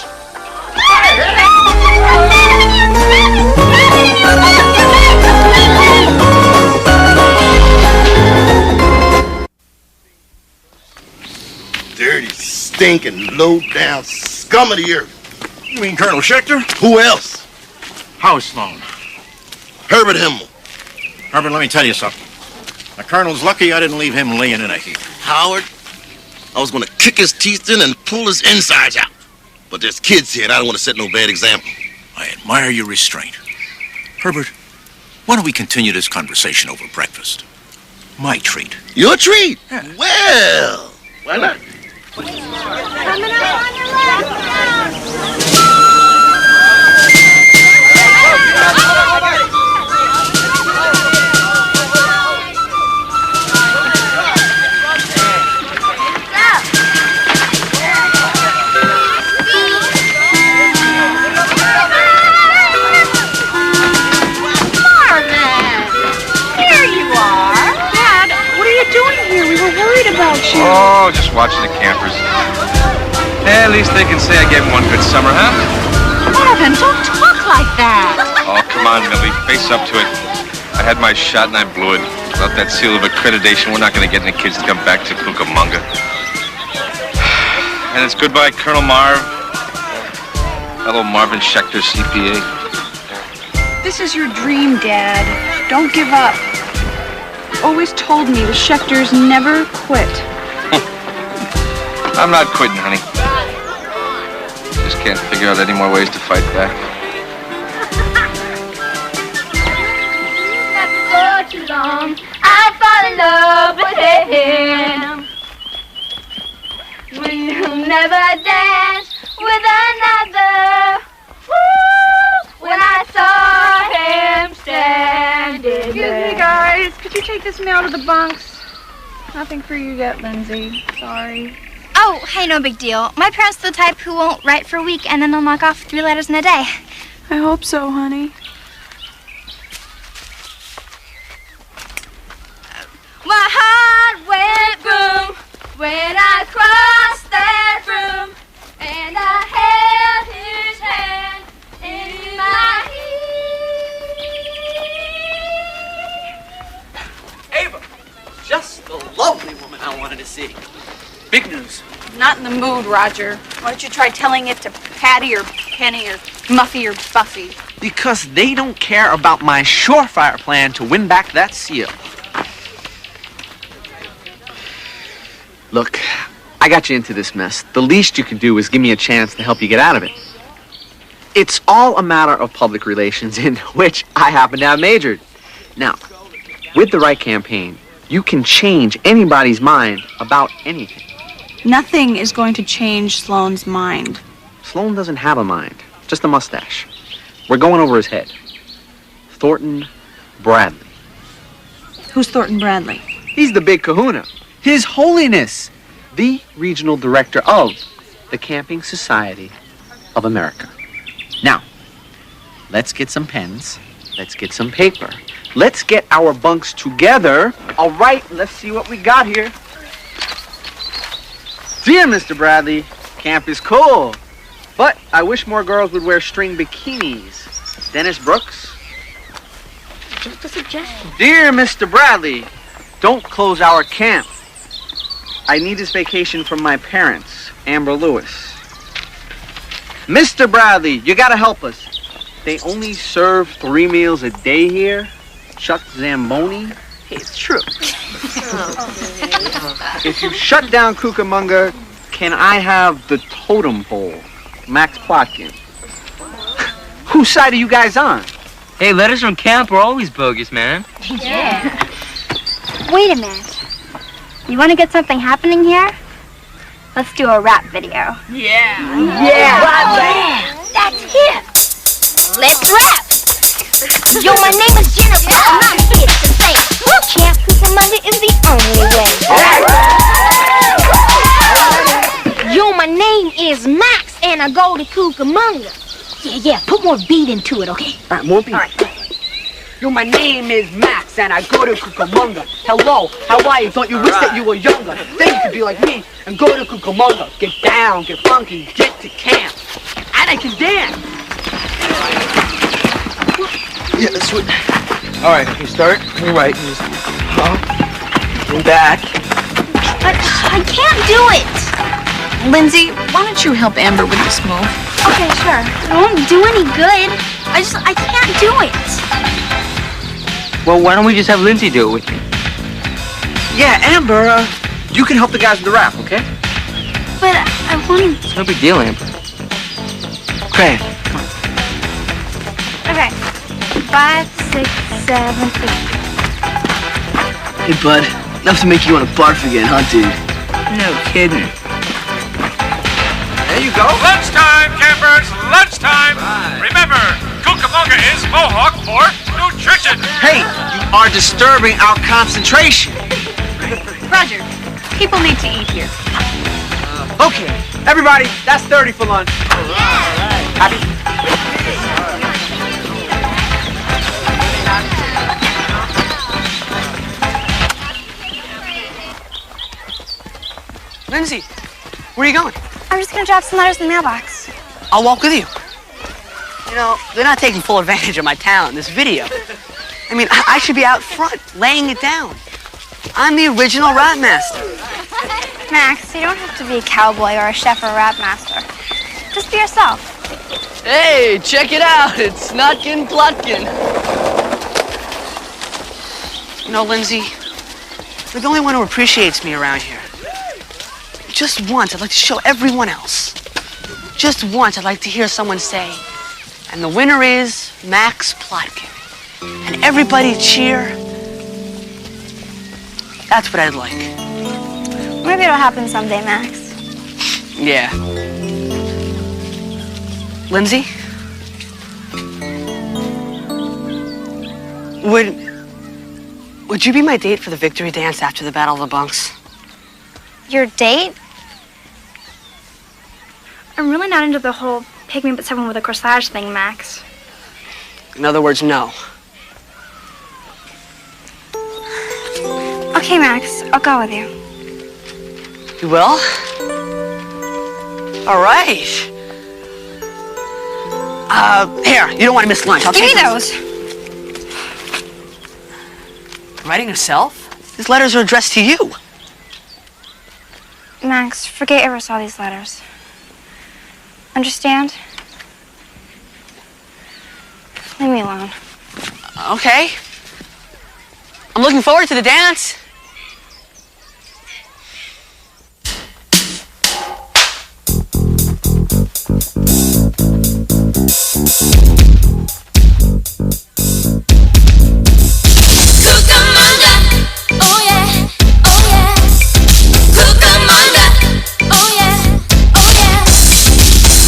Dirty, stinking, low-down scum of the earth. You mean Colonel Schechter? Who else? How's Sloan? Herbert Hemsley. Herbert, let me tell you something. The Colonel's lucky I didn't leave him laying in a heap. Howard, I was gonna kick his teeth in and pull his insides out. But there's kids here and I don't want to set no bad example. I admire your restraint. Herbert, why don't we continue this conversation over breakfast? My treat. Your treat? Yeah. Well, why not? Coming up on your left now. Oh, just watching the campers. Yeah, at least they can say I gave them one good summer, huh? Marvin, don't talk like that. Oh, come on, Millie. Face up to it. I had my shot and I blew it. Without that seal of accreditation, we're not going to get any kids to come back to Cucamonga. And it's goodbye, Colonel Marv. Hello, Marvin Schechter, CPA. This is your dream, Dad. Don't give up. Always told me the Schechters never quit. I'm not quitting, honey. Just can't figure out any more ways to fight back. After so too long, I fall in love with him. We'll never dance with another. Woo! When I saw him standing there. Excuse me, guys. Could you take this mail to the bunks? Nothing for you yet, Lindsay. Sorry. Oh, hey, no big deal. My parents are the type who won't write for a week and then they'll knock off 3 letters in a day. I hope so, honey. My heart went boom when I crossed that room, and I held his hand in my hand. Ava, just the lovely woman I wanted to see. Big news. Not in the mood, Roger. Why don't you try telling it to Patty or Penny or Muffy or Buffy? Because they don't care about my surefire plan to win back that seal. Look, I got you into this mess. The least you can do is give me a chance to help you get out of it. It's all a matter of public relations, in which I happen to have majored. Now, with the right campaign, you can change anybody's mind about anything. Nothing is going to change Sloane's mind. Sloane doesn't have a mind, just a mustache. We're going over his head. Thornton Bradley. Who's Thornton Bradley? He's the big kahuna. His Holiness, the regional director of the Camping Society of America. Now, let's get some pens. Let's get some paper. Let's get our bunks together. All right, let's see what we got here. Dear Mr. Bradley, camp is cool, but I wish more girls would wear string bikinis. Dennis Brooks? Just a suggestion. Dear Mr. Bradley, don't close our camp. I need this vacation from my parents, Amber Lewis. Mr. Bradley, you gotta help us. They only serve 3 meals a day here. Chuck Zamboni. It's true. If you shut down Cucamonga, can I have the totem pole? Max Plotkin. Whose side are you guys on? Hey, letters from camp are always bogus, man. Yeah. Wait a minute. You want to get something happening here? Let's do a rap video. Yeah. That's it. Let's rap. Yo, my name is Jennifer, and I'm here to say, Camp Cucamonga is the only way. Yo, my name is Max, and I go to Cucamonga. Yeah, put more beat into it, okay? All right, more beat. All right. Yo, my name is Max, and I go to Cucamonga. Hello, how are you? Don't you wish that you were younger? Then you could be like me and go to Cucamonga. Get down, get funky, get to camp. And I can dance. Yeah, that's what... All right, you start. You're right. You just... Go back. But I can't do it. Lindsay, why don't you help Amber with this move? Okay, sure. It won't do any good. I can't do it. Well, why don't we just have Lindsay do it with me? Yeah, Amber, you can help the guys with the raft, okay? But I want to... It's no big deal, Amber. Okay. Okay. 5, 6, 7, 8. Hey, bud. Enough to make you want to barf again, huh, dude? No kidding. There you go. Lunchtime, campers! Lunchtime! Remember, Cucamonga is Mohawk for nutrition. Hey, you are disturbing our concentration. Roger, people need to eat here. Okay, everybody, that's 30 for lunch. Happy? Lindsay, where are you going? I'm just going to drop some letters in the mailbox. I'll walk with you. You know, they're not taking full advantage of my talent in this video. I mean, I should be out front, laying it down. I'm the original rat master. Max, you don't have to be a cowboy or a chef or a rat master. Just be yourself. Hey, check it out. It's Snutkin Plutkin. You know, Lindsay, you're the only one who appreciates me around here. Just once, I'd like to show everyone else. Just once, I'd like to hear someone say, and the winner is Max Plotkin. And everybody cheer. That's what I'd like. Maybe it'll happen someday, Max. Yeah. Lindsay? Would you be my date for the victory dance after the Battle of the Bunks? Your date? I'm really not into the whole pick me but someone with a corsage thing, Max. In other words, no. Okay, Max, I'll go with you. You will? All right. Here, you don't want to miss lunch. I'll Give take me those. Writing yourself? These letters are addressed to you. Max, forget I ever saw these letters. Understand? Leave me alone. Okay. I'm looking forward to the dance. Cucamonga, oh yeah, oh yeah. Cucamonga, oh yeah, oh yeah.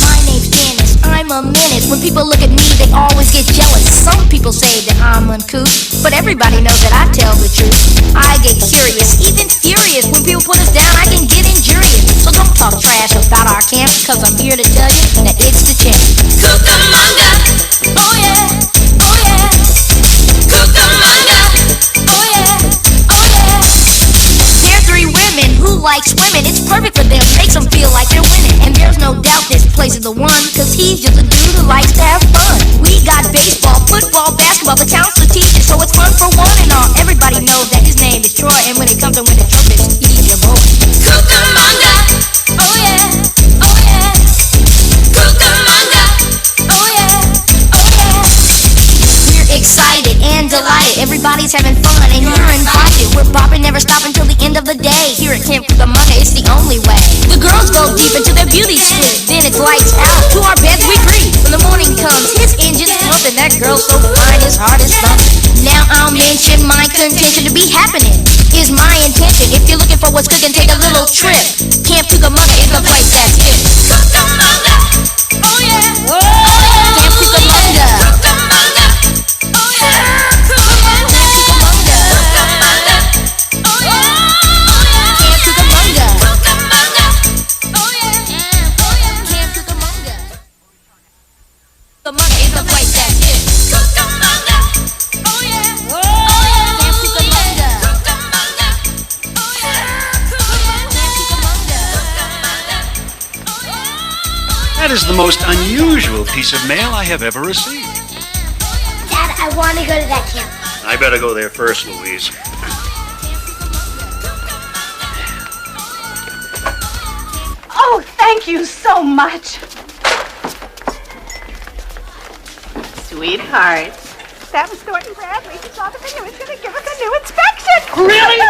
My name's Candace, I'm a menace. When people look at me, they always get jealous. Some people say that I'm uncouth, but everybody knows that I tell the truth. I get curious, even furious. When people put us down, I can get injurious. So don't talk trash about our camp, cause I'm here to tell you that it's the champ. Cucamonga, oh yeah, oh yeah. Cucamonga, oh yeah, oh yeah. They're three women who like swimming. It's perfect for them, makes them feel like they're winning. And there's no doubt this place is the one, cause he's just a dude who likes to have fun. We got baseball, football, basketball, the counselor teaches, so it's fun for one and all. Everybody knows that his name is Troy, and when it comes to winning trumpets, he's your boy. Cucamonga, oh yeah, oh yeah. Cucamonga, oh yeah, oh yeah. We're excited and delighted, everybody's having fun and you're invited. We're bopping, never stopping till the end of the day. Here at Camp Cucamonga, it's the only way. The girls go deep into their beauty sleep, then it's lights out, to our beds we creep. When the morning comes, his engine's pumping, that girl's so fine, his heart is thumping. Now I'll mention my contention to be happening is my intention. If you're looking for what's cooking, take a little trip. Camp Cucamonga is the place that's it. Cucamonga, oh yeah, oh yeah. Camp Cucamonga, Cucamonga, oh yeah. Cucamonga, Cucamonga, oh yeah, oh yeah. Camp Cucamonga, Cucamonga, oh yeah, oh yeah. Camp Cucamonga, Cucamonga is the place that's it. Cucamonga, oh yeah, oh yeah. Camp Cucamonga, Cucamonga, oh yeah. Camp Cucamonga, oh yeah. That is the most unusual piece of mail I have ever received. Dad, I want to go to that camp. I better go there first, Louise. Oh, thank you so much. Sweetheart. That was Thornton Bradley. He saw the thing and was going to give us a new inspection. Really?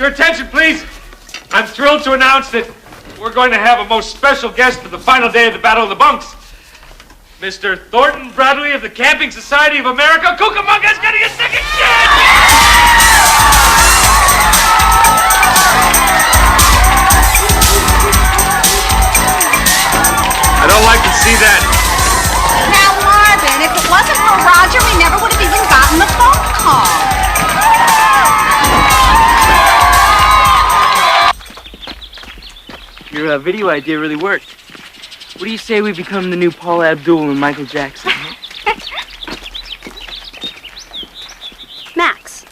Your attention, please. I'm thrilled to announce that we're going to have a most special guest for the final day of the Battle of the Bunks. Mr. Thornton Bradley of the Camping Society of America. Cucamonga is getting a second chance! I don't like to see that. Now, Marvin, if it wasn't for Roger, we never would have even gotten the phone call. Your video idea really worked. What do you say we become the new Paula Abdul and Michael Jackson? Max,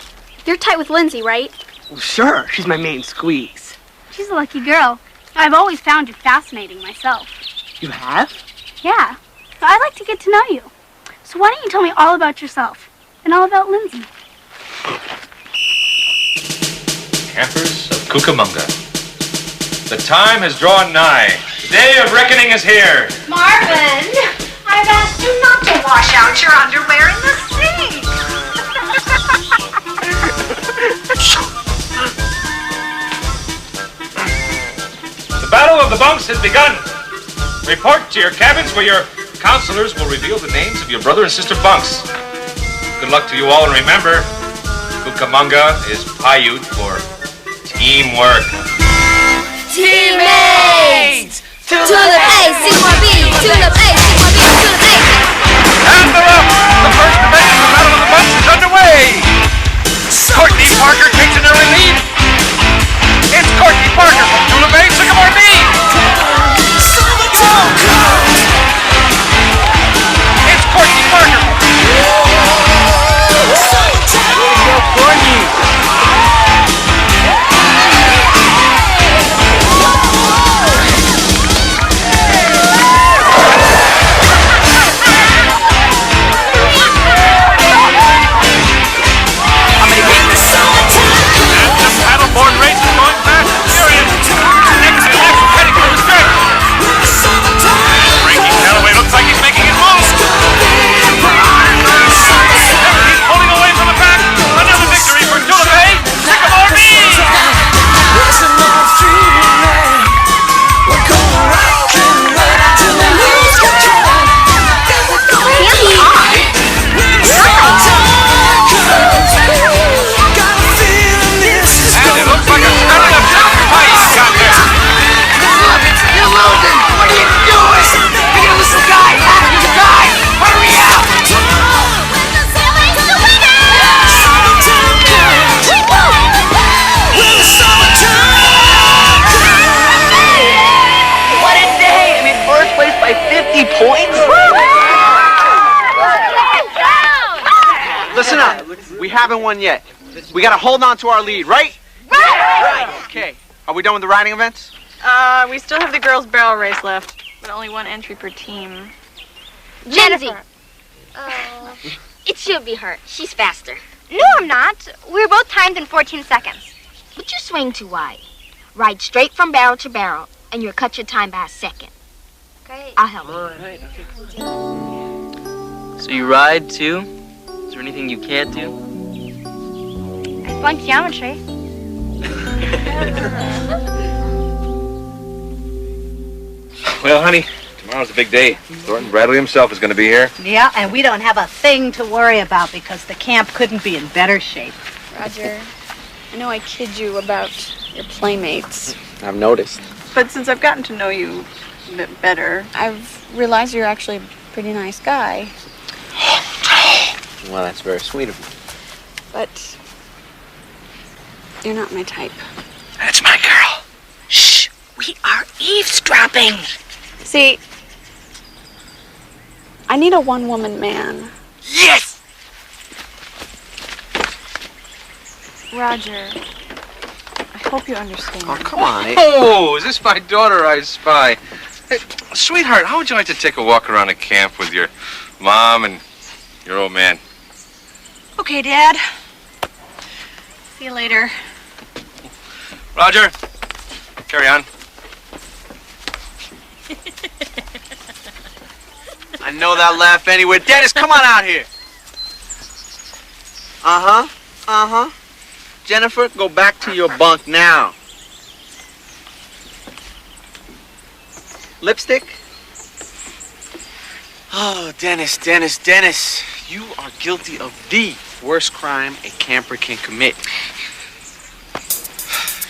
you're tight with Lindsay, right? Well, sure. She's my main squeeze. She's a lucky girl. I've always found you fascinating myself. You have? Yeah. I'd like to get to know you. So why don't you tell me all about yourself and all about Lindsay? Campers of Cucamonga. The time has drawn nigh. The day of reckoning is here. Marvin, I've asked you not to wash out your underwear in the sink. The Battle of the Bunks has begun. Report to your cabins where your counselors will reveal the names of your brother and sister bunks. Good luck to you all, and remember, Cucamonga is Paiute for teamwork. Teammates! To the A, Sigma B, to the A, Sigma B, to the A. And they're up! The first event of the Battle of the Bunks is underway! Courtney Parker takes an early lead. It's Courtney Parker from Tula Bay, Sycamore B. It's Courtney Parker. Courtney. Paddleboard race is going fast and furious. Next to next, heading for the stretch. Frankie Callaway looks like he's making his move. He's pulling away from the pack. Another victory for Tula Bay. Sycamore B. Points? Listen up. We haven't won yet. We gotta hold on to our lead, right? Right. Okay. Are we done with the riding events? We still have the girls' barrel race left, but only one entry per team. Jennifer. It should be her. She's faster. No, I'm not. We were both timed in 14 seconds. But you swing too wide. Ride straight from barrel to barrel, and you'll cut your time by a second. Great. I'll help you. So you ride, too? Is there anything you can't do? I flunked geometry. Well, honey, tomorrow's a big day. Thornton Bradley himself is going to be here. Yeah, and we don't have a thing to worry about because the camp couldn't be in better shape. Roger, I know I kid you about your playmates, I've noticed. but since I've gotten to know you a bit better, I've realized you're actually a pretty nice guy. Well, that's very sweet of you. But you're not my type. That's my girl. Shh! We are eavesdropping! See, I need a one-woman man. Yes! Roger, I hope you understand. Oh, come on. Oh, is this my daughter I spy? Hey, sweetheart, how would you like to take a walk around the camp with your mom and your old man? Okay, Dad. See you later. Roger, carry on. I know that laugh anywhere. Dennis, come on out here. Uh-huh. Jennifer, go back to your bunk now. Lipstick? Oh, Dennis. You are guilty of the worst crime a camper can commit.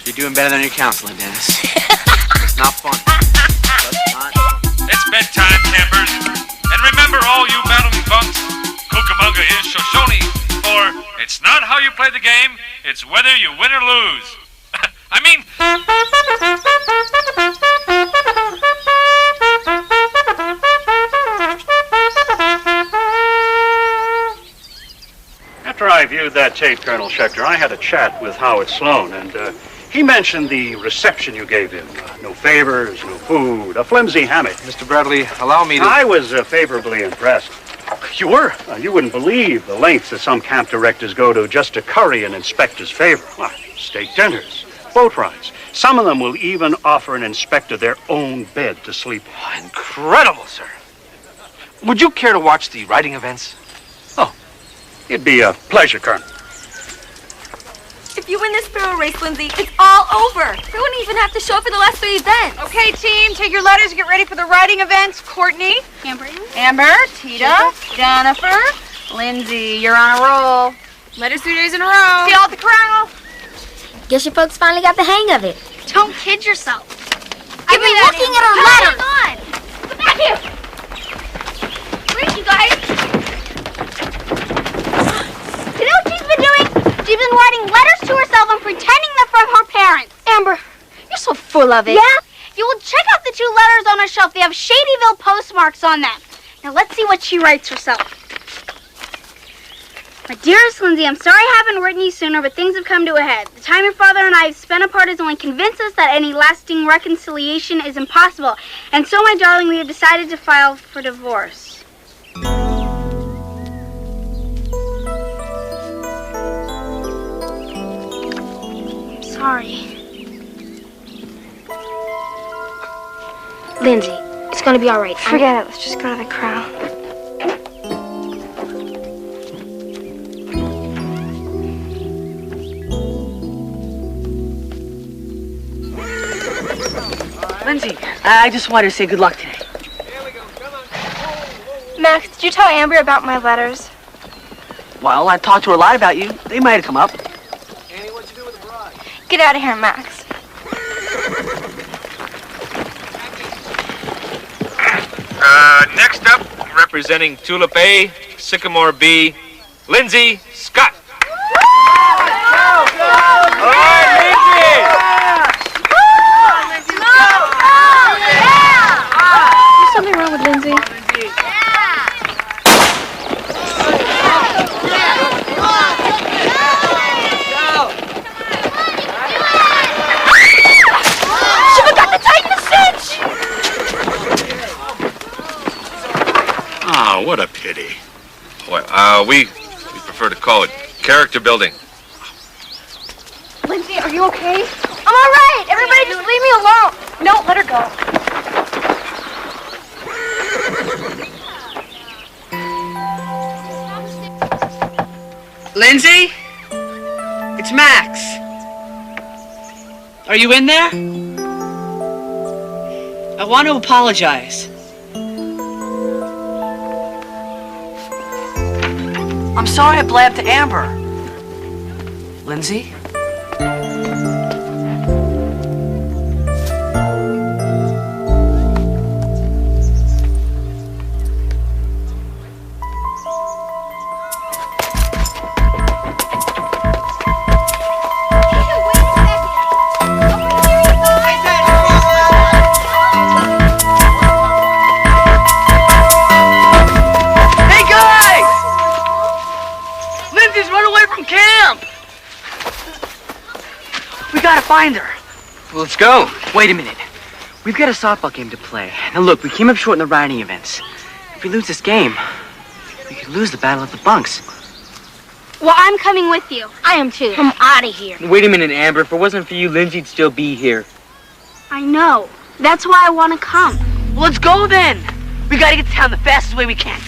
You're doing better than your counselor, Dennis. It's not fun. It's bedtime, campers. And remember, all you battling bunks, Cucamonga is Shoshone, or it's not how you play the game, it's whether you win or lose. After I viewed that tape, Colonel Schechter, I had a chat with Howard Sloan, and he mentioned the reception you gave him. No favors, no food, a flimsy hammock. Mr. Bradley, allow me to... I was favorably impressed. You were? You wouldn't believe the lengths that some camp directors go to just to curry an inspector's favor. Well, steak dinners, boat rides. Some of them will even offer an inspector their own bed to sleep in. Oh, incredible, sir. Would you care to watch the riding events? Oh, it'd be a pleasure, Colonel. If you win this barrel race, Lindsay, it's all over. We wouldn't even have to show up for the last 3 events. Okay, team, take your letters and get ready for the riding events. Courtney. Amber, Tita, Jennifer, Lindsay, you're on a roll. Letters 3 days in a row. See you at the corral. Guess you folks finally got the hang of it. Don't kid yourself. I've been looking at our letters. Come on. Come back here. Where are you guys? You know what she's been doing? She's been writing letters to herself and pretending they're from her parents. Amber, you're so full of it. Yeah? You will check out the 2 letters on her shelf. They have Shadyville postmarks on them. Now let's see what she writes herself. My dearest Lindsay, I'm sorry I haven't written you sooner, but things have come to a head. The time your father and I have spent apart has only convinced us that any lasting reconciliation is impossible. And so, my darling, we have decided to file for divorce. I'm sorry. Lindsay, it's gonna be all right. Forget it. Let's just go to the corral. Lindsay, I just wanted to say good luck today. Max, did you tell Amber about my letters? Well, I talked to her a lot about you. They might have come up. Get out of here, Max. Next up, representing Tulip A, Sycamore B, Lindsay Scott. All right, Lindsay! There's something wrong with Lindsay. Should've got the tighten cinch! Oh, what a pity. Well, we prefer to call it character building. Lindsay, are you okay? I'm all right. Everybody just leave me alone. No, let her go. Lindsay? It's Max. Are you in there? I want to apologize. I'm sorry I blabbed to Amber. Lindsay? Find her. Well, let's go. Wait a minute. We've got a softball game to play. Now look, we came up short in the riding events. If we lose this game, we could lose the battle of the bunks. Well, I'm coming with you. I am too. I'm out of here. Wait a minute, Amber. If it wasn't for you, Lindsay'd still be here. I know. That's why I want to come. Well, let's go then. We gotta get to town the fastest way we can.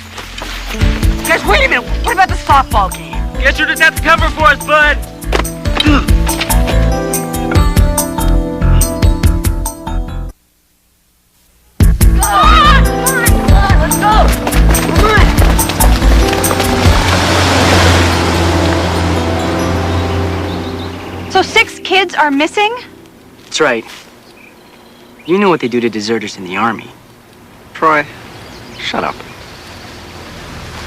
Guys, wait a minute. What about the softball game? Guess you're just have to cover for us, bud. So 6 kids are missing? That's right. You know what they do to deserters in the Army. Troy, shut up.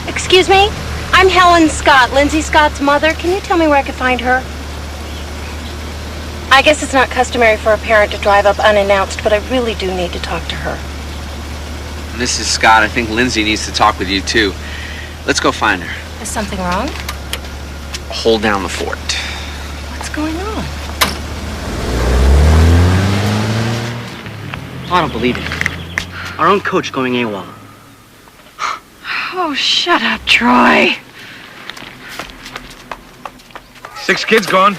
Excuse me? I'm Helen Scott, Lindsay Scott's mother. Can you tell me where I can find her? I guess it's not customary for a parent to drive up unannounced, but I really do need to talk to her. Mrs. Scott, I think Lindsay needs to talk with you, too. Let's go find her. Is something wrong? Hold down the fort. What's going on? I don't believe it. Our own coach going AWOL. Oh, shut up, Troy. 6 kids gone.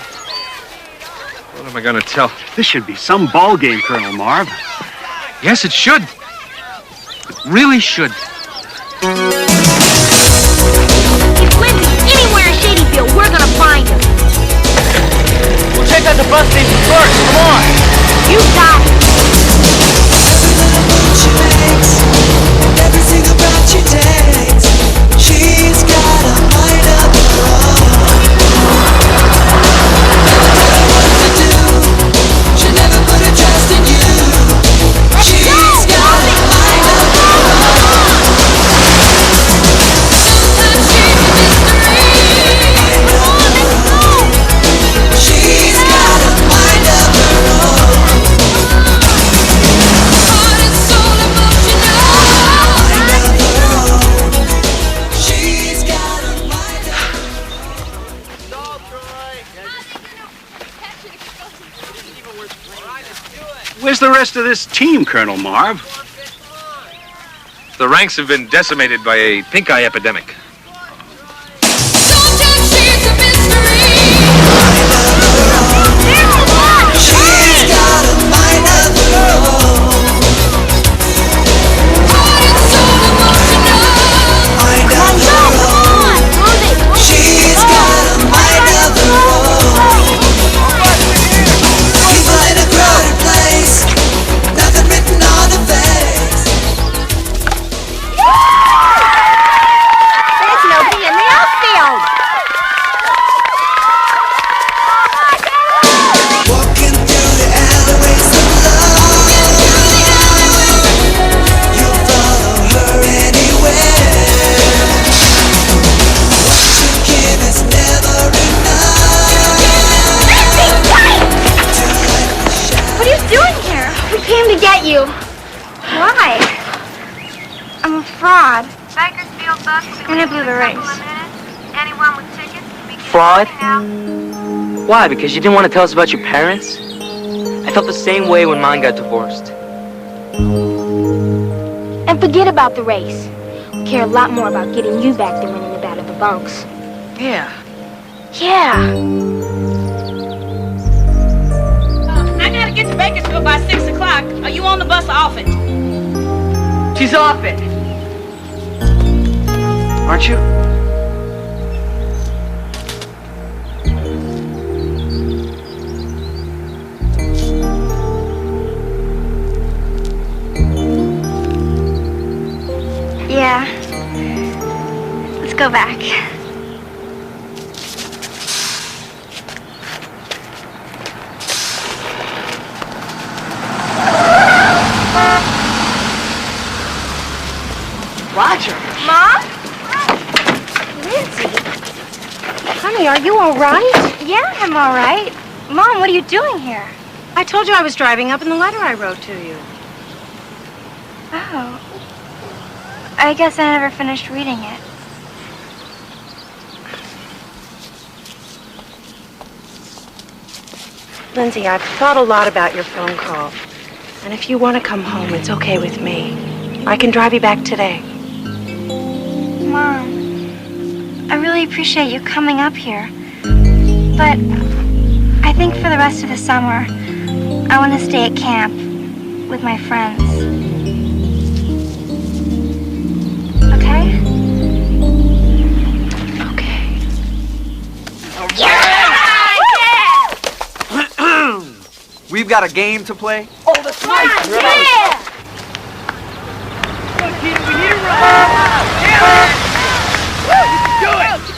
What am I gonna tell? This should be some ball game, Colonel Marv. Yes, it should. It really should. If Lindsay's anywhere in Shadyfield, we're gonna find her. We'll check out the bus station first. Come on. You got it. Everything about you takes. She's got a mind of her own. What to do? She'll never put her trust in you. She's got a mind of her own. Sometimes she's a mystery. She's got a mind of her own. Heart and soul emotional. She's got a mind of her Where's the rest of this team, Colonel Marv? The ranks have been decimated by a pink eye epidemic. Sometimes she's a mystery. She's got a mind of her own. Heart and soul emotional. Mind of her own. She's got a mind of her own. People in a crowded place. Nothing written on the face. There's nobody in the outfield. Walking through the alleyways of love. You'll follow her anywhere. What you give is never enough. What are you doing here? We came to get you. Why? I'm a fraud. Bakersfield bus will be And I blew the race. Anyone with tickets can begin Fraud? moving out. Why? Because you didn't want to tell us about your parents? I felt the same way when mine got divorced. And forget about the race. We care a lot more about getting you back than winning it out of the bunks. Yeah. Yeah. I gotta get to Bakersfield by 6 o'clock. Are you on the bus off it? She's off it. Aren't you? Yeah. Let's go back. Roger. Mom? Lindsay? Honey, are you all right? Yeah, I'm all right. Mom, what are you doing here? I told you I was driving up in the letter I wrote to you. Oh. I guess I never finished reading it. Lindsay, I've thought a lot about your phone call. And if you want to come home, it's okay with me. I can drive you back today. Mom, I really appreciate you coming up here. But I think for the rest of the summer, I want to stay at camp with my friends. Okay? Okay. Yeah! We've got a game to play. Oh, that's right. Yeah!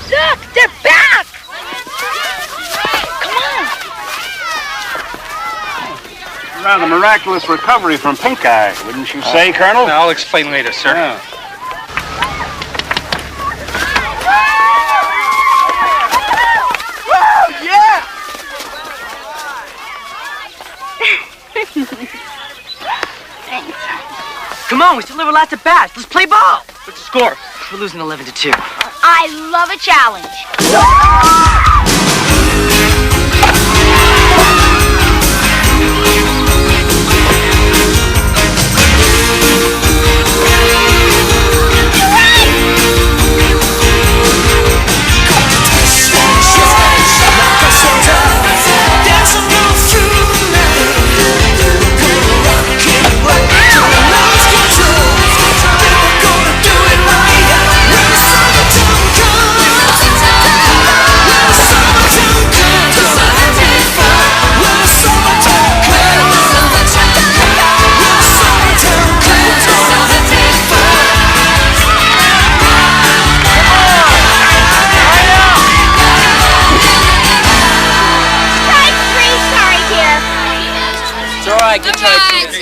Look, they're back! Rather miraculous recovery from pink eye, wouldn't you say, Colonel? I'll explain later, sir. Yeah. Come on, we still have lots of bats. Let's play ball. What's the score? We're losing 11-2. I love a challenge. Good try, Tita.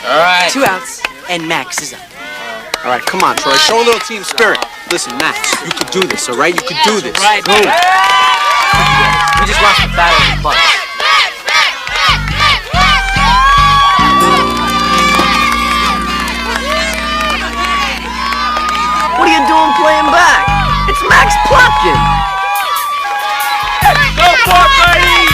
All right. 2 outs, and Max is up. All right, come on, Troy. Show a little team spirit. Listen, Max, you could do this, all right? You could do this. Right. Go. We just lost the battle of the bunks. What are you doing playing back? It's Max Plotkin. Go for it, buddy!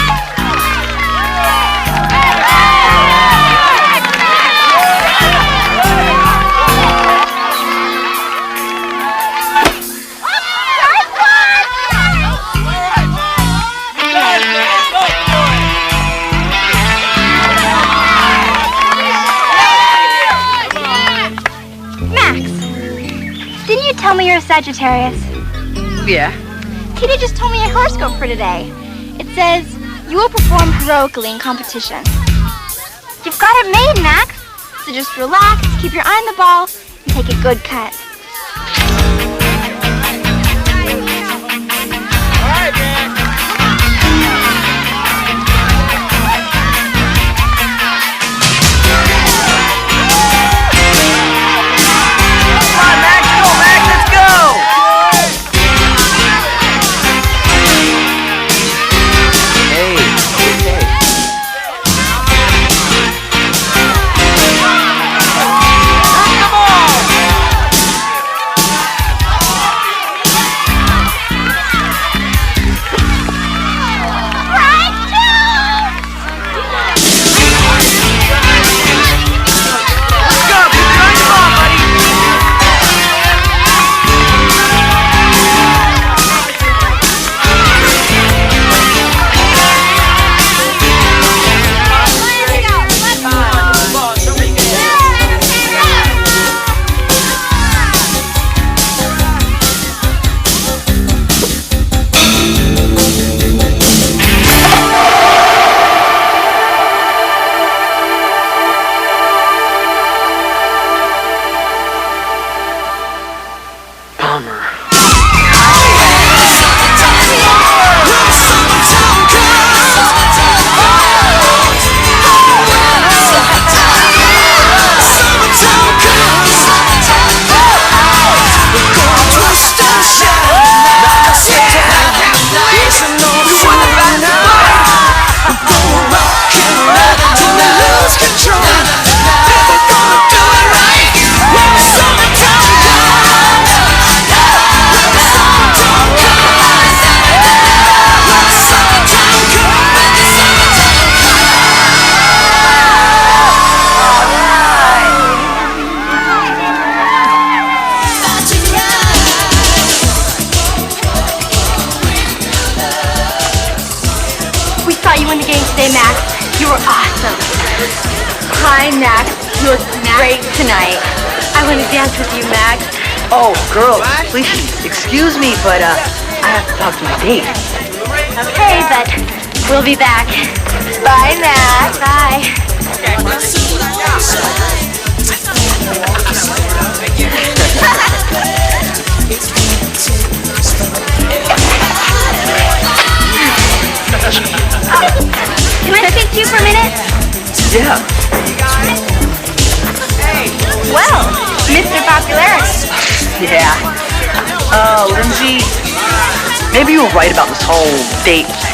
Max, didn't you tell me you're a Sagittarius? Yeah. Tita just told me a horoscope for today. It says, you will perform heroically in competition. You've got it made, Max. So just relax, keep your eye on the ball, and take a good cut. Hi, Max. You look great tonight. I want to dance with you, Max. Oh, girls, please, excuse me, but I have to talk to my date. Okay, but we'll be back. Bye, Matt. Bye. Can I speak to you for a minute? Yeah. Well, Mr. Popularity. Yeah. Lindsay, maybe you were right about this whole date thing.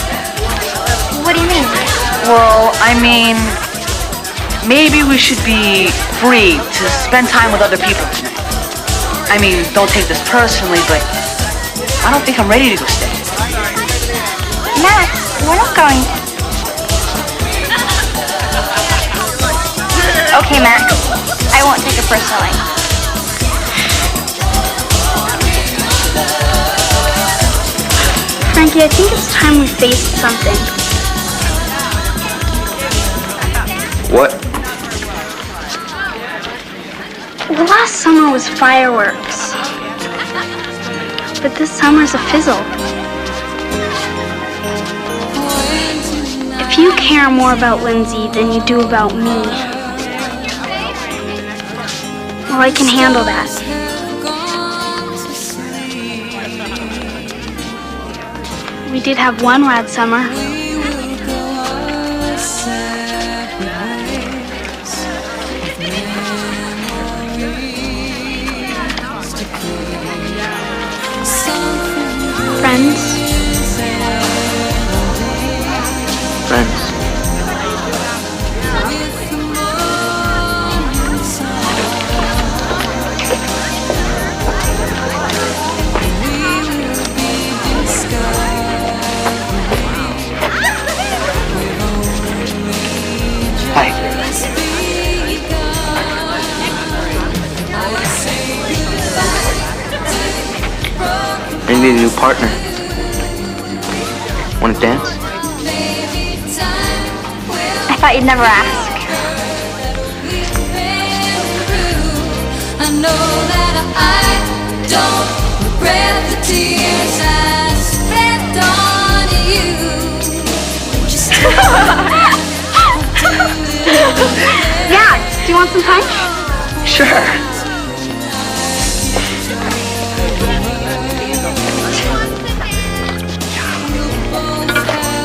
What do you mean? Well, I mean, maybe we should be free to spend time with other people tonight. I mean, don't take this personally, but I don't think I'm ready to go stay. Max, we're not going. Okay, Max. I won't take it personally. Frankie, I think it's time we faced something. What? Well, last summer was fireworks. But this summer's a fizzle. If you care more about Lindsay than you do about me, well, I can handle that. We did have one rad summer. Friends. I need a new partner. Want to dance? I thought you'd never ask. I know that I don't regret the tears I spent on you. Yeah, do you want some punch? Sure.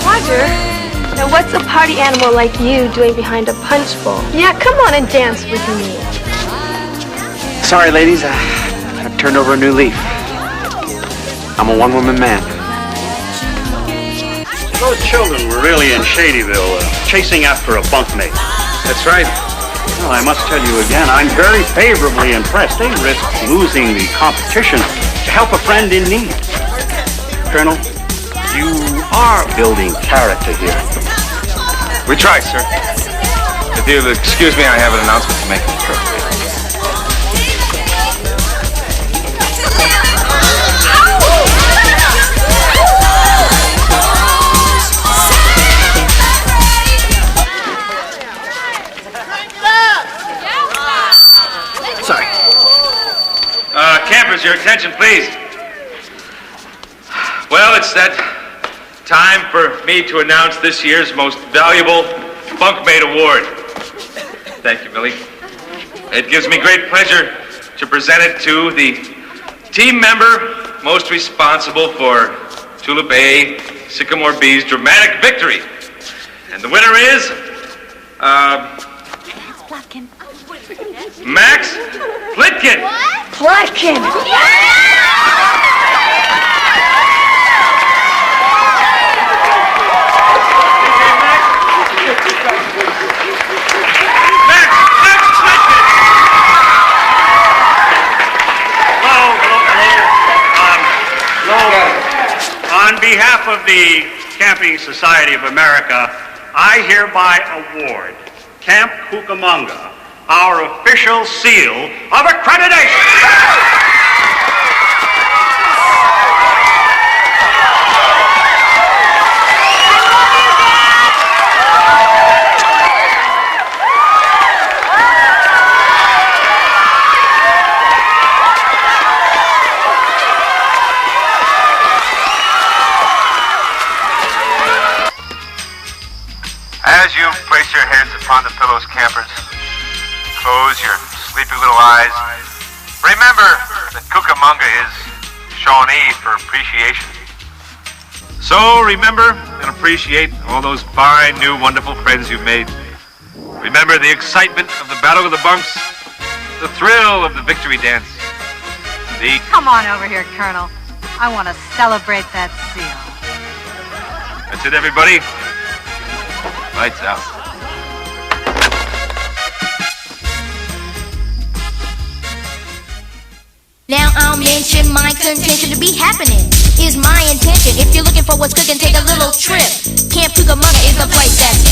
Roger, now what's a party animal like you doing behind a punch bowl? Yeah, come on and dance with me. Sorry, ladies. I've turned over a new leaf. I'm a one-woman man. Those children were really in Shadyville, chasing after a bunkmate. That's right. Well, I must tell you again, I'm very favorably impressed. They risked losing the competition to help a friend in need. Colonel, you are building character here. We try, sir. If you'll excuse me, I have an announcement to make. Sorry. Campers, your attention, please. Well, it's that time for me to announce this year's most valuable bunkmate award. Thank you, Millie. It gives me great pleasure to present it to the team member most responsible for Tulip A, Sycamore B's dramatic victory. And the winner is, Max Flitkin. Breckin! On behalf of the Camping Society of America, I hereby award Camp Cucamonga our official seal of accreditation. your heads upon the pillows, campers. Close your sleepy little eyes. Remember that Cucamonga is Shawnee for appreciation. So remember and appreciate all those fine, new, wonderful friends you've made. Remember the excitement of the Battle of the Bunks, the thrill of the victory dance. Come on over here, Colonel. I want to celebrate that seal. That's it, everybody. Lights out. Now I'll mention my contention to be happening. Is my intention. If you're looking for what's cooking, take a little trip. Camp Cucamonga is the place that's